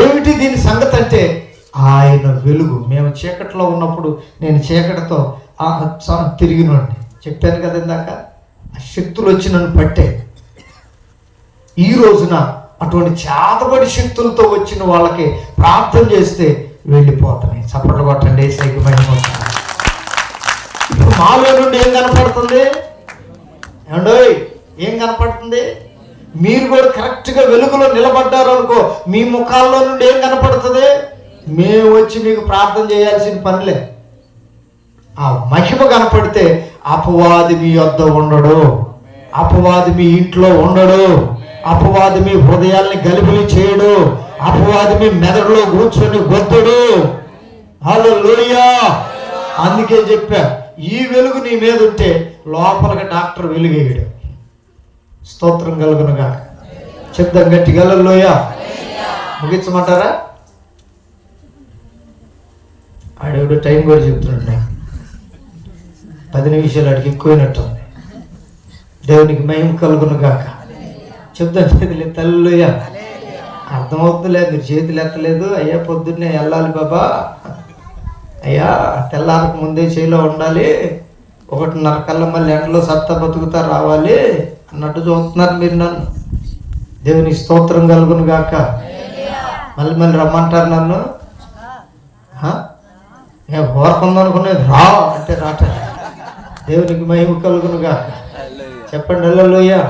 ఏమిటి దీని సంగతి అంటే ఆయన వెలుగు. మేము చీకట్లో ఉన్నప్పుడు నేను చీకటితో తిరిగినండి, చెప్పాను కదా ఇందాక. ఆ శక్తులు వచ్చి నన్ను పట్టే. ఈ రోజున అటువంటి చేతబడి శక్తులతో వచ్చిన వాళ్ళకి ప్రార్థన చేస్తే వెళ్ళిపోతున్నాయి. చప్పట్లు కొట్టండి, ఏసైకి మహిమ. ఇప్పుడు మాలో నుండి ఏం కనపడుతుంది? ఏమండోయ్, ఏం కనపడుతుంది? మీరు కూడా కరెక్ట్గా వెలుగులో నిలబడ్డారు అనుకో, మీ ముఖాల్లో నుండి ఏం కనపడుతుంది? మేము వచ్చి మీకు ప్రార్థన చేయాల్సిన పనిలే. ఆ మహిమ కనపడితే అపవాది మీ వద్ద ఉండడు, అపవాది మీ ఇంట్లో ఉండడు, అపవాది మీ హృదయాల్ని గలిబిలి చేయడు, అపవాది మీ మెదడులో కూర్చొని గొద్దుడు. హల్లెలూయా. అందుకే చెప్పా, ఈ వెలుగు నీ మీద ఉంటే లోపలికి డాక్టర్ వెలుగేయడు. స్తోత్రం కలుగునుగా. చెప్దాం గట్టిగా హల్లెలూయా. ముగించమంటారా? ఆడేవిడు టైం కూడా చెప్తున్నాడు, 10 నిమిషాలు అడిగి ఎక్కువైనట్టుంది. దేవునికి మహిమ కలుగునుగాక. చెప్దాం చేతులు హల్లెలూయా. అర్థమవుతుందిలే, మీరు చేతులు ఎత్తలేదు. అయ్యా పొద్దున్నే వెళ్ళాలి బాబా, అయ్యా తెల్లారకు ముందే చేలో ఉండాలి, 1:30 కల్లా మళ్ళీ ఎండలో సత్తా బతుకుతా రావాలి అన్నట్టు చూస్తున్నారు మీరు నన్ను. దేవునికి స్తోత్రం కలుగును గాక. మళ్ళీ రమ్మంటారు నన్ను. కోరుకుందనుకునేది రా అంటే రాట. దేవునికి మహిమ కలుగును గాక. చెప్పండి హల్లెలూయా.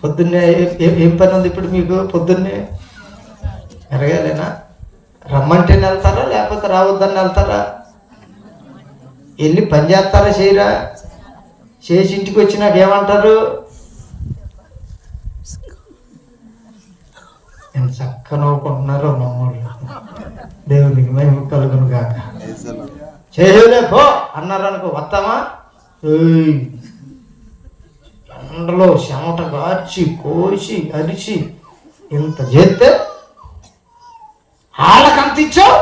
పొద్దున్నే ఏం పని ఉంది ఇప్పుడు మీకు? పొద్దున్నే ఎరగాలేనా? రమ్మంటేనే వెళ్తారా లేకపోతే రావద్దని వెళ్తారా? వెళ్ళి పని చేస్తారా చేయరా? చేసి ఇంటికి వచ్చి నాకు ఏమంటారు? ఎంత చక్కగా నవ్వుకుంటున్నారో మమ్మల్ని. దేవునికి మహిమ కలుగును గాక. చేయలే పో అన్నారు అనుకో, వస్తామా? ఎండలో చెమట కాచి కోసి అరిచి ఇంత చేస్తే వాళ్ళకంత ఇచ్చావు,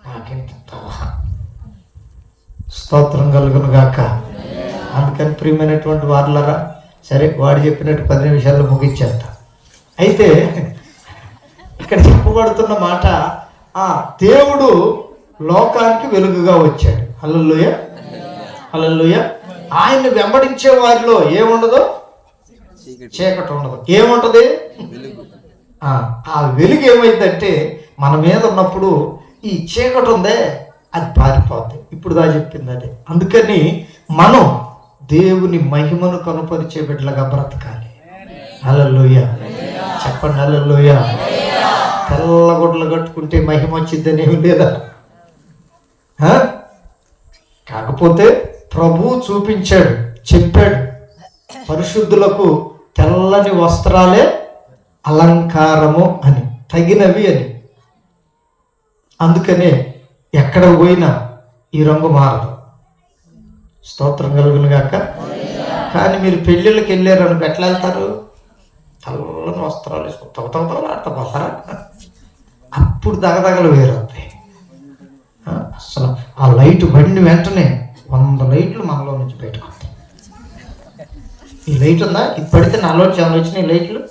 నాకెంత. స్తోత్రం కలుగును గాక. అందుకని ప్రియమైనటువంటి వారులరా, సరే వాడు చెప్పినట్టు 10 నిమిషాల్లో ముగించేస్తా. అయితే ఇక్కడ చెప్పబడుతున్న మాట, దేవుడు లోకానికి వెలుగుగా వచ్చాడు. హల్లెలూయా, హల్లెలూయా. ఆయన్ని వెంబడించే వారిలో ఏముండదు? చీకటి ఉండదు. ఏముంటది? ఆ వెలుగు ఏమైందంటే మన మీద ఉన్నప్పుడు ఈ చీకటి ఉందే అది పారిపోద్ది. ఇప్పుడు దా చెప్పింది అదే. అందుకని మనం దేవుని మహిమను కనుపరిచే బిడ్డలుగా బ్రతకాలి. హల్లెలూయా చెప్పండి, హల్లెలూయా. తెల్లగొడ్లు కట్టుకుంటే మహిమ వచ్చిందని ఏమి లేదా? కాకపోతే ప్రభువు చూపించాడు, చెప్పాడు, పరిశుద్ధులకు తెల్లని వస్త్రాలే అలంకారము అని, తగినవి అని. అందుకనే ఎక్కడ పోయినా ఈ రంగు మారదు. స్తోత్రం కలుగును గాక. కానీ మీరు పెళ్ళిళ్ళకి వెళ్ళారు అనుకో, ఎట్లా వెళ్తారు? తెల్లని వస్త్రాలు వేసుకుంటారు, ఆడతా పోతారా? అప్పుడు దగదగలు వేరవుతాయి. అసలు ఆ లైట్ బండి వెంటనే 100 లైట్లు మనలో నుంచి బయటకు వస్తాయి. ఈ లైట్ ఉందా, ఇది పడితే నాలో చాలా వచ్చినాయి లైట్లు.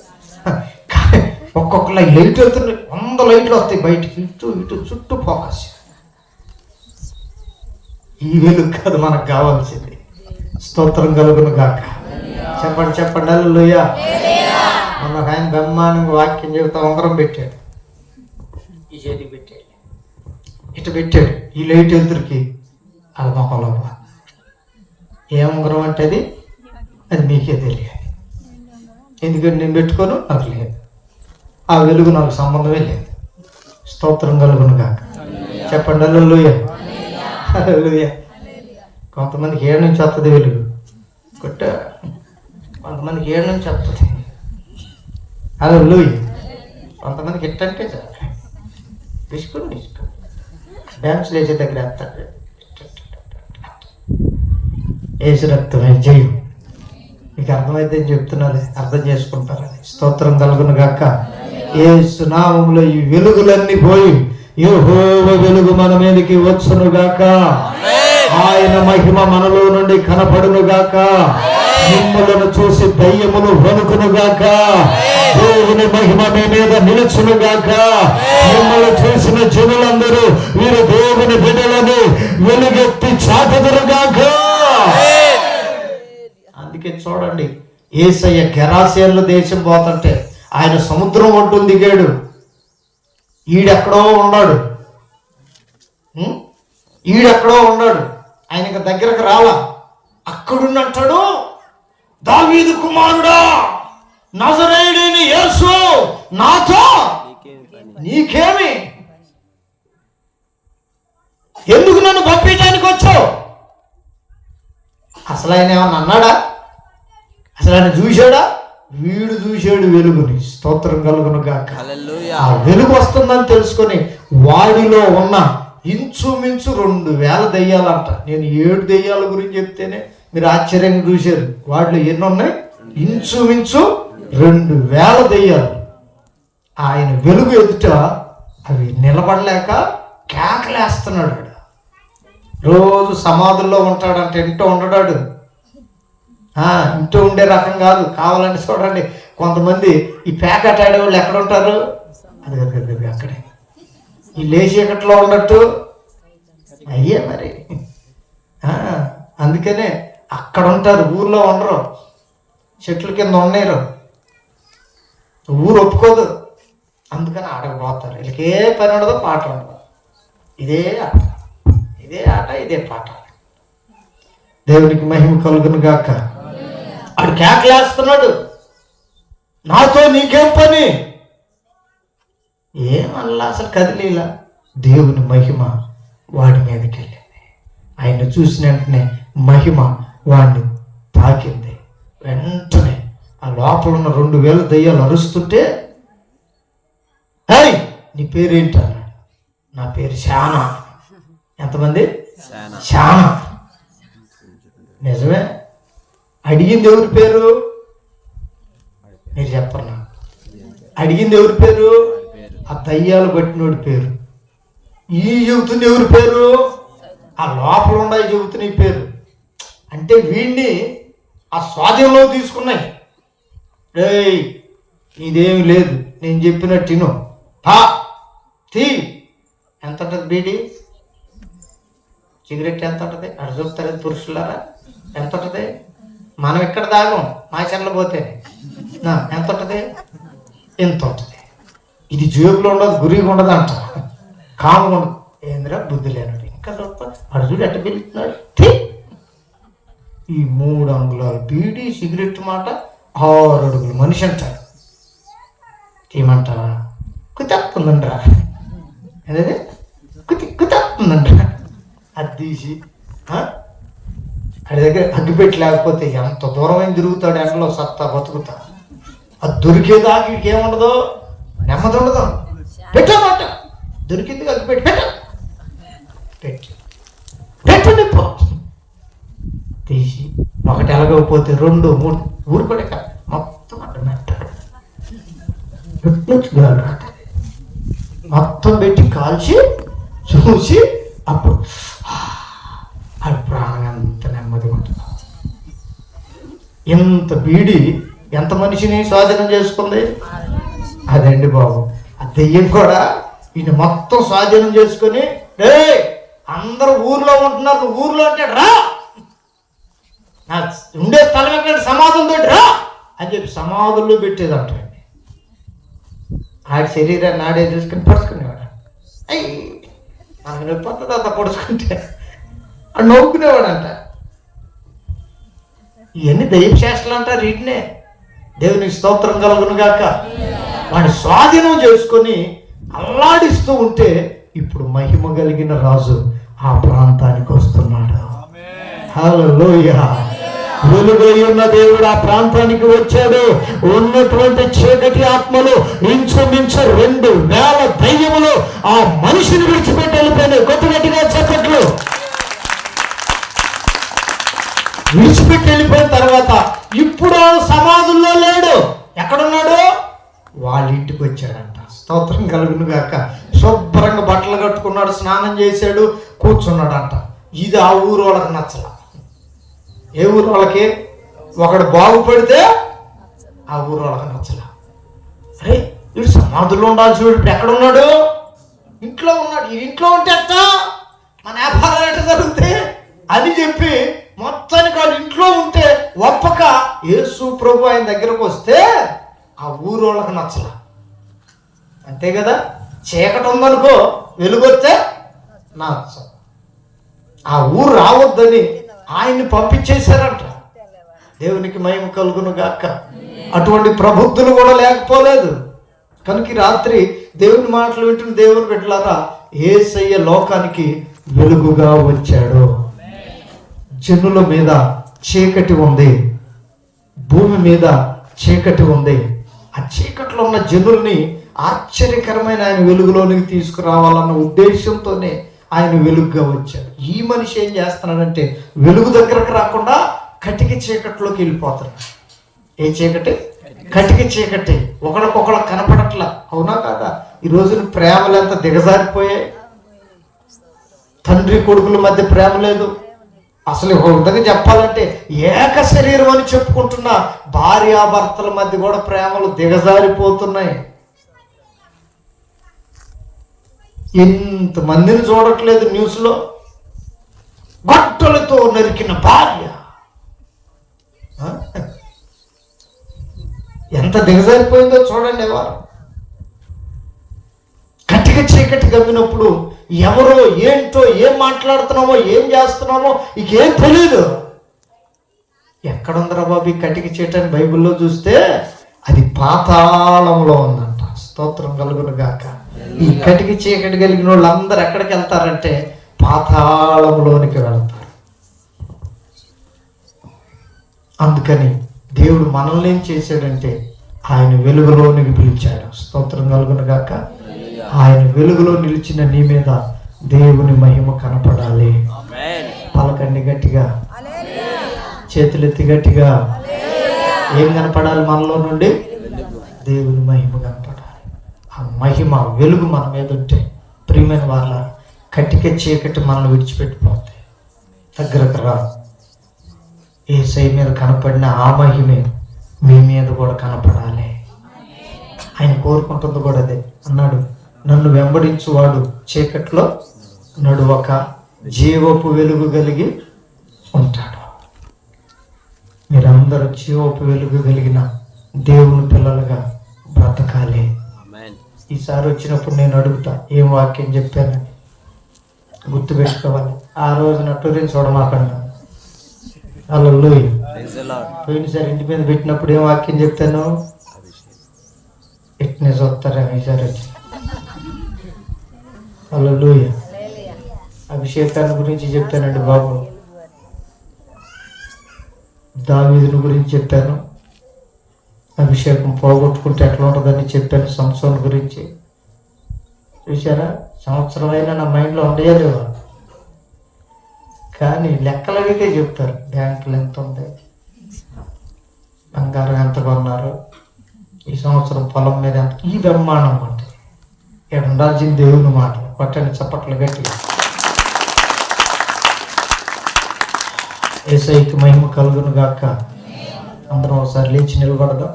ఒక్కొక్క లైట్ వెళ్తున్నాయి, 100 లైట్లు వస్తాయి బయటకి, ఇటు ఇటు చుట్టూ ఫోకస్. ఈ వెలుగు కాదు మనకు కావాల్సింది. స్తోత్రం కలుగును గాక. చెప్పండి చెప్పండి, హల్లెలూయా. మన ఆయన బ్రహ్మాండంగా వాక్యం చెబుతా ఉంగరం పెట్టాడు, ఈ చేతికి పెట్టాడు, ఇటు పెట్టాడు. ఈ లైట్ ఎదురుకి అది మొక్కలో. ఏ ఉంగరం అంటే అది మీకే తెలియాలి. ఎందుకంటే నేను పెట్టుకోను, నాకు లేదు. ఆ వెలుగు నాకు సంబంధమే లేదు. స్తోత్రం కలుగును గాక. చెప్పండి హల్లెలూయా, హల్లెలూయా. కొంతమందికి ఏడు నుంచి వస్తుంది వెలుగు, కొంతమందికి ఏడు నుంచి వస్తుంది. హల్లెలూయా. కొంతమందికి ఎట్టంటే తీసుకొని డ్యాన్స్ లేచే దగ్గర వేస్తాడు. ఏసు రక్తమే జయం. మీకు అర్థమైతే చెప్తున్నాను, అర్థం చేసుకుంటారని. స్తోత్రం కలుగును గాక. యేసు నామములో ఈ వెలుగులన్నీ పోయి యెహోవా వెలుగు మన మీదకి వచ్చునుగాక. ఆయన మహిమ మనలో నుండి కనపడునుగాక. మిమ్మలను చూసి దయ్యములు వణుకునుగాక. దేవుని మహిమ మీ మీద నిలుచునుగాక. మిమ్మల్ని చూసిన జనులందరూ వీరు దేవుని బిడ్డలను వెలుగెత్తి చాటుదురుగాక. అందుకే చూడండి, యేసయ్య గెరాసేన్ల దేశం పోతుంటే ఆయన సముద్రం ఒడ్డున దిగాడు. ఈడెక్కడో ఉన్నాడు, ఆయనకి దగ్గరకు రాలా. అక్కడున్నంటాడు, దావీదు కుమారుడా, నజరేయుడైన యేసు నాతో నీకేమి, ఎందుకు నన్ను పంపించడానికి వచ్చావు? అసలు ఆయన ఏమన్నా అన్నాడా? అసలు ఆయన చూశాడా? వీడు చూశాడు వెలుగుని. స్తోత్రం కలుగును గాక. ఆ వెలుగు వస్తుందని తెలుసుకొని వాడిలో ఉన్న ఇంచుమించు 2000 దెయ్యాలంట. నేను 7 దెయ్యాల గురించి చెప్తేనే మీరు ఆశ్చర్యంగా చూశారు. వాటిలో ఎన్ని ఉన్నాయి? ఇంచుమించు 2000 దెయ్యాలు. ఆయన వెలుగు ఎదుట అవి నిలబడలేక కేకలేస్తున్నాడు. రోజు సమాధుల్లో ఉంటాడంట, ఇంట్లో ఉండడాడు. ఇంట్లో ఉండే రకం కాదు. కావాలంటే చూడండి, కొంతమంది ఈ ప్యాకెట్ ఆడేవాళ్ళు ఎక్కడ ఉంటారు? అది అక్కడే ఈ లేచీకట్లో ఉన్నట్టు అయ్యే మరి. అందుకనే అక్కడ ఉంటారు, ఊర్లో ఉండరు. చెట్ల కింద ఉండరు, ఊరు ఒప్పుకోదు. అందుకని ఆడకపోతారు. వీళ్ళకి ఏ పని ఉండదు, పాట ఉండదు. ఇదే ఆట, ఇదే పాట. దేవునికి మహిమ కలుగును గాక. ఆడు కేకలేస్తున్నాడు, నాతో నీకేం పని? ఏమల్లా అసలు కదిలీలా. దేవుని మహిమ వాడి మీదకి వెళ్ళింది. ఆయన చూసిన వెంటనే మహిమ వాడిని తాకింది. వెంటనే ఆ లోపల ఉన్న 2000 దయ్యాలు అరుస్తుంటే, హై నీ పేరేంటి అన్నాడు. నా పేరు శానా. ఎంతమంది? శానా. నిజమే. అడిగింది ఎవరి పేరు? మీరు చెప్పరు నాకు. అడిగింది ఎవరి పేరు? ఆ దయ్యాలు పట్టినోడి పేరు. ఈ చెబుతుంది ఎవరి పేరు? ఆ లోపల ఉన్నాయి చెబుతున్న ఈ పేరు. అంటే వీడిని ఆ స్వాధీనంలో తీసుకున్నాయి. రేయ్ ఇదేమి లేదు, నేను చెప్పినట్టు విను. తీ. ఎంత ఉంటుంది బీడీ? సిగరెట్ ఎంత ఉంటుంది? అటు చెప్తారు పురుషులారా, ఎంత ఉంటుంది? మనం ఇక్కడ తాగం, మా చెల్ల పోతే ఎంత ఉంటుంది? ఎంత ఉంటుంది? ఇది జేబులో ఉండదు, గురిగా ఉండదు అంట, కాముగా ఉండదు. ఏంద్రా బుద్ధి లేనాడు. ఇంకా తప్ప అర్జుడు ఎట్ట పిలుస్తున్నాడు. ఈ 3 అంగుళాల బీడీ సిగరెట్ మాట 6 అడుగుల మనిషి అంటాడు. ఏమంటారా? కుతేస్తుందండ్రా. ఏదది? కుతేస్తుందండ్రా. అది తీసి అడి దగ్గర అగ్గిపెట్టి లేకపోతే ఎంత దూరమైన తిరుగుతాడు ఎండలో, సత్తా బతుకుతా. అది దొరికేదాకా వీడికి ఏముండదు, నెమ్మది ఉండదు. పెట్టామాట దొరికింది, అగ్గిపెట్టి పెట్టు నిప్పు తీసి ఒకటి ఎలగకపోతే 2, 3 ఊరుకోడే కాదు, మొత్తం అడ్డమెట్టాడు. మొత్తం పెట్టి కాల్చి చూసి అప్పుడు అది ప్రాణం ఎంత నెమ్మదిగా ఉంటుంది. ఇంత బీడి ఎంత మనిషిని స్వాధీనం చేసుకుంది? అదండి బాబు. ఆ దెయ్యం కూడా ఈయన మొత్తం స్వాధీనం చేసుకొని, అందరూ ఊర్లో ఉంటున్నారు, నువ్వు ఊర్లో అంటాడు రా, నా ఉండే స్థలం ఎక్కడ, సమాధులతో రా అని చెప్పి సమాధుల్లో పెట్టేదంట. ఆడి శరీరాన్ని ఆడే చూసుకొని పడుచుకునేవాడు. నాకు నొప్పి వస్తుంది అంత పడుచుకుంటే అని నవ్వుకునేవాడంట. ఇవన్నీ దైవ శాస్త్రాలు అంటారు. వీటినే దేవునికి స్తోత్రం కలుగును గాక. వాడిని స్వాధీనం చేసుకొని అల్లాడిస్తూ ఉంటే ఇప్పుడు మహిమ కలిగిన రాజు ఆ ప్రాంతానికి వస్తున్నాడు. హల్లెలూయా. వెలుగై ఉన్న దేవుడు ఆ ప్రాంతానికి వచ్చాడు. ఉన్నటువంటి చీకటి ఆత్మలు ఇంచుమించు 2000 దయ్యములు ఆ మనిషిని విడిచిపెట్టి వెళ్ళిపోయినాయి. గట్టిగా చప్పట్లు. విడిచిపెట్టి వెళ్ళిపోయిన తర్వాత ఇప్పుడు సమాధుల్లో లేడు. ఎక్కడున్నాడు? వాళ్ళ ఇంటికి వచ్చాడంట. స్తోత్రం కలుగును గాక. శుభ్రంగా బట్టలు కట్టుకున్నాడు, స్నానం చేశాడు, కూర్చున్నాడంట. ఇది ఆ ఊరు వాళ్ళకి నచ్చల. ఏ ఊరు వాళ్ళకి? ఒకడు బాగుపడితే ఆ ఊరు వాళ్ళకి నచ్చల. అరే వీడు సమాధుల్లో ఉండాల్సి ఇప్పుడు ఎక్కడ ఉన్నాడు? ఇంట్లో ఉన్నాడు. ఈ ఇంట్లో ఉంటే ఎట్ట మన వ్యాపారాలు ఎట్ట జరుగుతాయి అని చెప్పి మొత్తానికి వాళ్ళు ఇంట్లో ఉంటే ఒప్పక యేసు ప్రభు ఆయన దగ్గరకు వస్తే ఆ ఊరు వాళ్ళకి నచ్చల. అంతే కదా, చీకటి ఉందనుకో వెలుగొస్తే నచ్చ. ఆ ఊరు రావద్దని ఆయన్ని పంపించేశారంట. దేవునికి మహిమ కలుగును గాక. అటువంటి ప్రబుద్ధులు కూడా లేకపోలేదు. కనుక ఈ రాత్రి దేవుని మాటలు వింటున్న దేవుని బిడ్డలారా, యేసయ్య లోకానికి వెలుగుగా వచ్చాడు. జనుల మీద చీకటి ఉంది, భూమి మీద చీకటి ఉంది. ఆ చీకట్లో ఉన్న జనుల్ని ఆశ్చర్యకరమైన ఆయన వెలుగులోనికి తీసుకురావాలన్న ఉద్దేశంతోనే ఆయన వెలుగుగా వచ్చాడు. ఈ మనిషి ఏం చేస్తున్నాడంటే వెలుగు దగ్గరకు రాకుండా కటిక చీకట్లోకి వెళ్ళిపోతున్నాడు. ఏ చీకటి? కటిక చీకటి. ఒకరికొకరు కనపడట్లా. అవునా కాదా? ఈ రోజున ప్రేమలు ఎంత దిగజారిపోయాయి. తండ్రి కొడుకుల మధ్య ప్రేమ లేదు. అసలు ఒక విధంగా చెప్పాలంటే ఏక శరీరం అని చెప్పుకుంటున్న భార్యాభర్తల మధ్య కూడా ప్రేమలు దిగజారిపోతున్నాయి. ఇంతమందిని చూడట్లేదు న్యూస్లో. గొట్టలతో నరికిన భార్య. ఎంత దిగజారిపోయిందో చూడండి. ఎవరు కటిక చీకటి గమ్మినప్పుడు ఎవరో ఏంటో, ఏం మాట్లాడుతున్నామో, ఏం చేస్తున్నామో ఇకేం తెలీదు. ఎక్కడుందరా బాబు ఈ కటిక చీకటి? బైబిల్లో చూస్తే అది పాతాళంలో ఉందంట. స్తోత్రం కలుగును గాక. ఈ కటిక చీకటి కలిగిన వాళ్ళు అందరు ఎక్కడికి వెళ్తారంటే పాతాళంలోనికి వెళ్తారు. అందుకని దేవుడు మనల్ని ఏం చేశాడంటే ఆయన వెలుగులోనికి పిలిచాడు. స్తోత్రం కలుగును గాక. ఆయన వెలుగులో నిలిచిన నీ మీద దేవుని మహిమ కనపడాలి. పలకండి గట్టిగా, చేతులెత్తి గట్టిగా. ఏం కనపడాలి మనలో నుండి? దేవుని మహిమ కనపడాలి. ఆ మహిమ వెలుగు మన మీద ఉంటే ప్రియమైన వాళ్ళ కటిక చీకటి మనల్ని విడిచిపెట్టిపోతాయి. దగ్గరకు రా. యేసయ్య మీద కనపడిన ఆ మహిమే మీ మీద కూడా కనపడాలి. ఆయన కోరుకుంటుంది కూడా అదే. అన్నాడు, నన్ను వెంబడించువాడు చీకట్లో నడువక జీవపు వెలుగు కలిగి ఉంటాడు. మీరందరూ జీవపు వెలుగు కలిగిన దేవుని పిల్లలుగా బ్రతకాలి. ఈసారి వచ్చినప్పుడు నేను అడుగుతా, ఏం వాక్యం చెప్పానని గుర్తుపెట్టుకోవాలి. ఆ రోజు నటుని చూడమాకన్నా. హల్లెలూయా. పోయినసారి ఇంటి మీద పెట్టినప్పుడు ఏం వాక్యం చెప్తాను? ఇట్నే చూస్తారేమో ఈసారి వచ్చి. హల్లెలూయా. అభిషేకాన్ని గురించి చెప్పానండి బాబు. దావీదుని గురించి చెప్పాను. అభిషేకం పోగొట్టుకుంటే ఎట్లా ఉంటుందని చెప్పాను. సంసోన్ గురించి చూసారా? సంవత్సరం అయినా నా మైండ్లో ఉండేలేవా? కానీ లెక్కలు అడిగితే చెప్తారు. బ్యాంకులు ఎంత ఉంది, బంగారం ఎంత కొన్నారు, ఈ సంవత్సరం పొలం మీద ఎంత. ఈ బ్రహ్మాండం అంటే ఇక్కడ ఉండాల్సిన దేవుని మాటలు. కొట్టండి చప్పట్లు గట్టిగా. యేసయ్యకి మహిమ కలుగును గాక. అందరం ఒకసారి లేచి నిలబడదాం.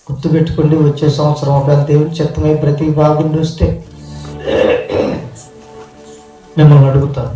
గుర్తుపెట్టుకోండి, వచ్చే సంవత్సరం ఒక దేవుని చిత్తమై ప్రతి భాగం చూస్తే మిమ్మల్ని అడుగుతాను,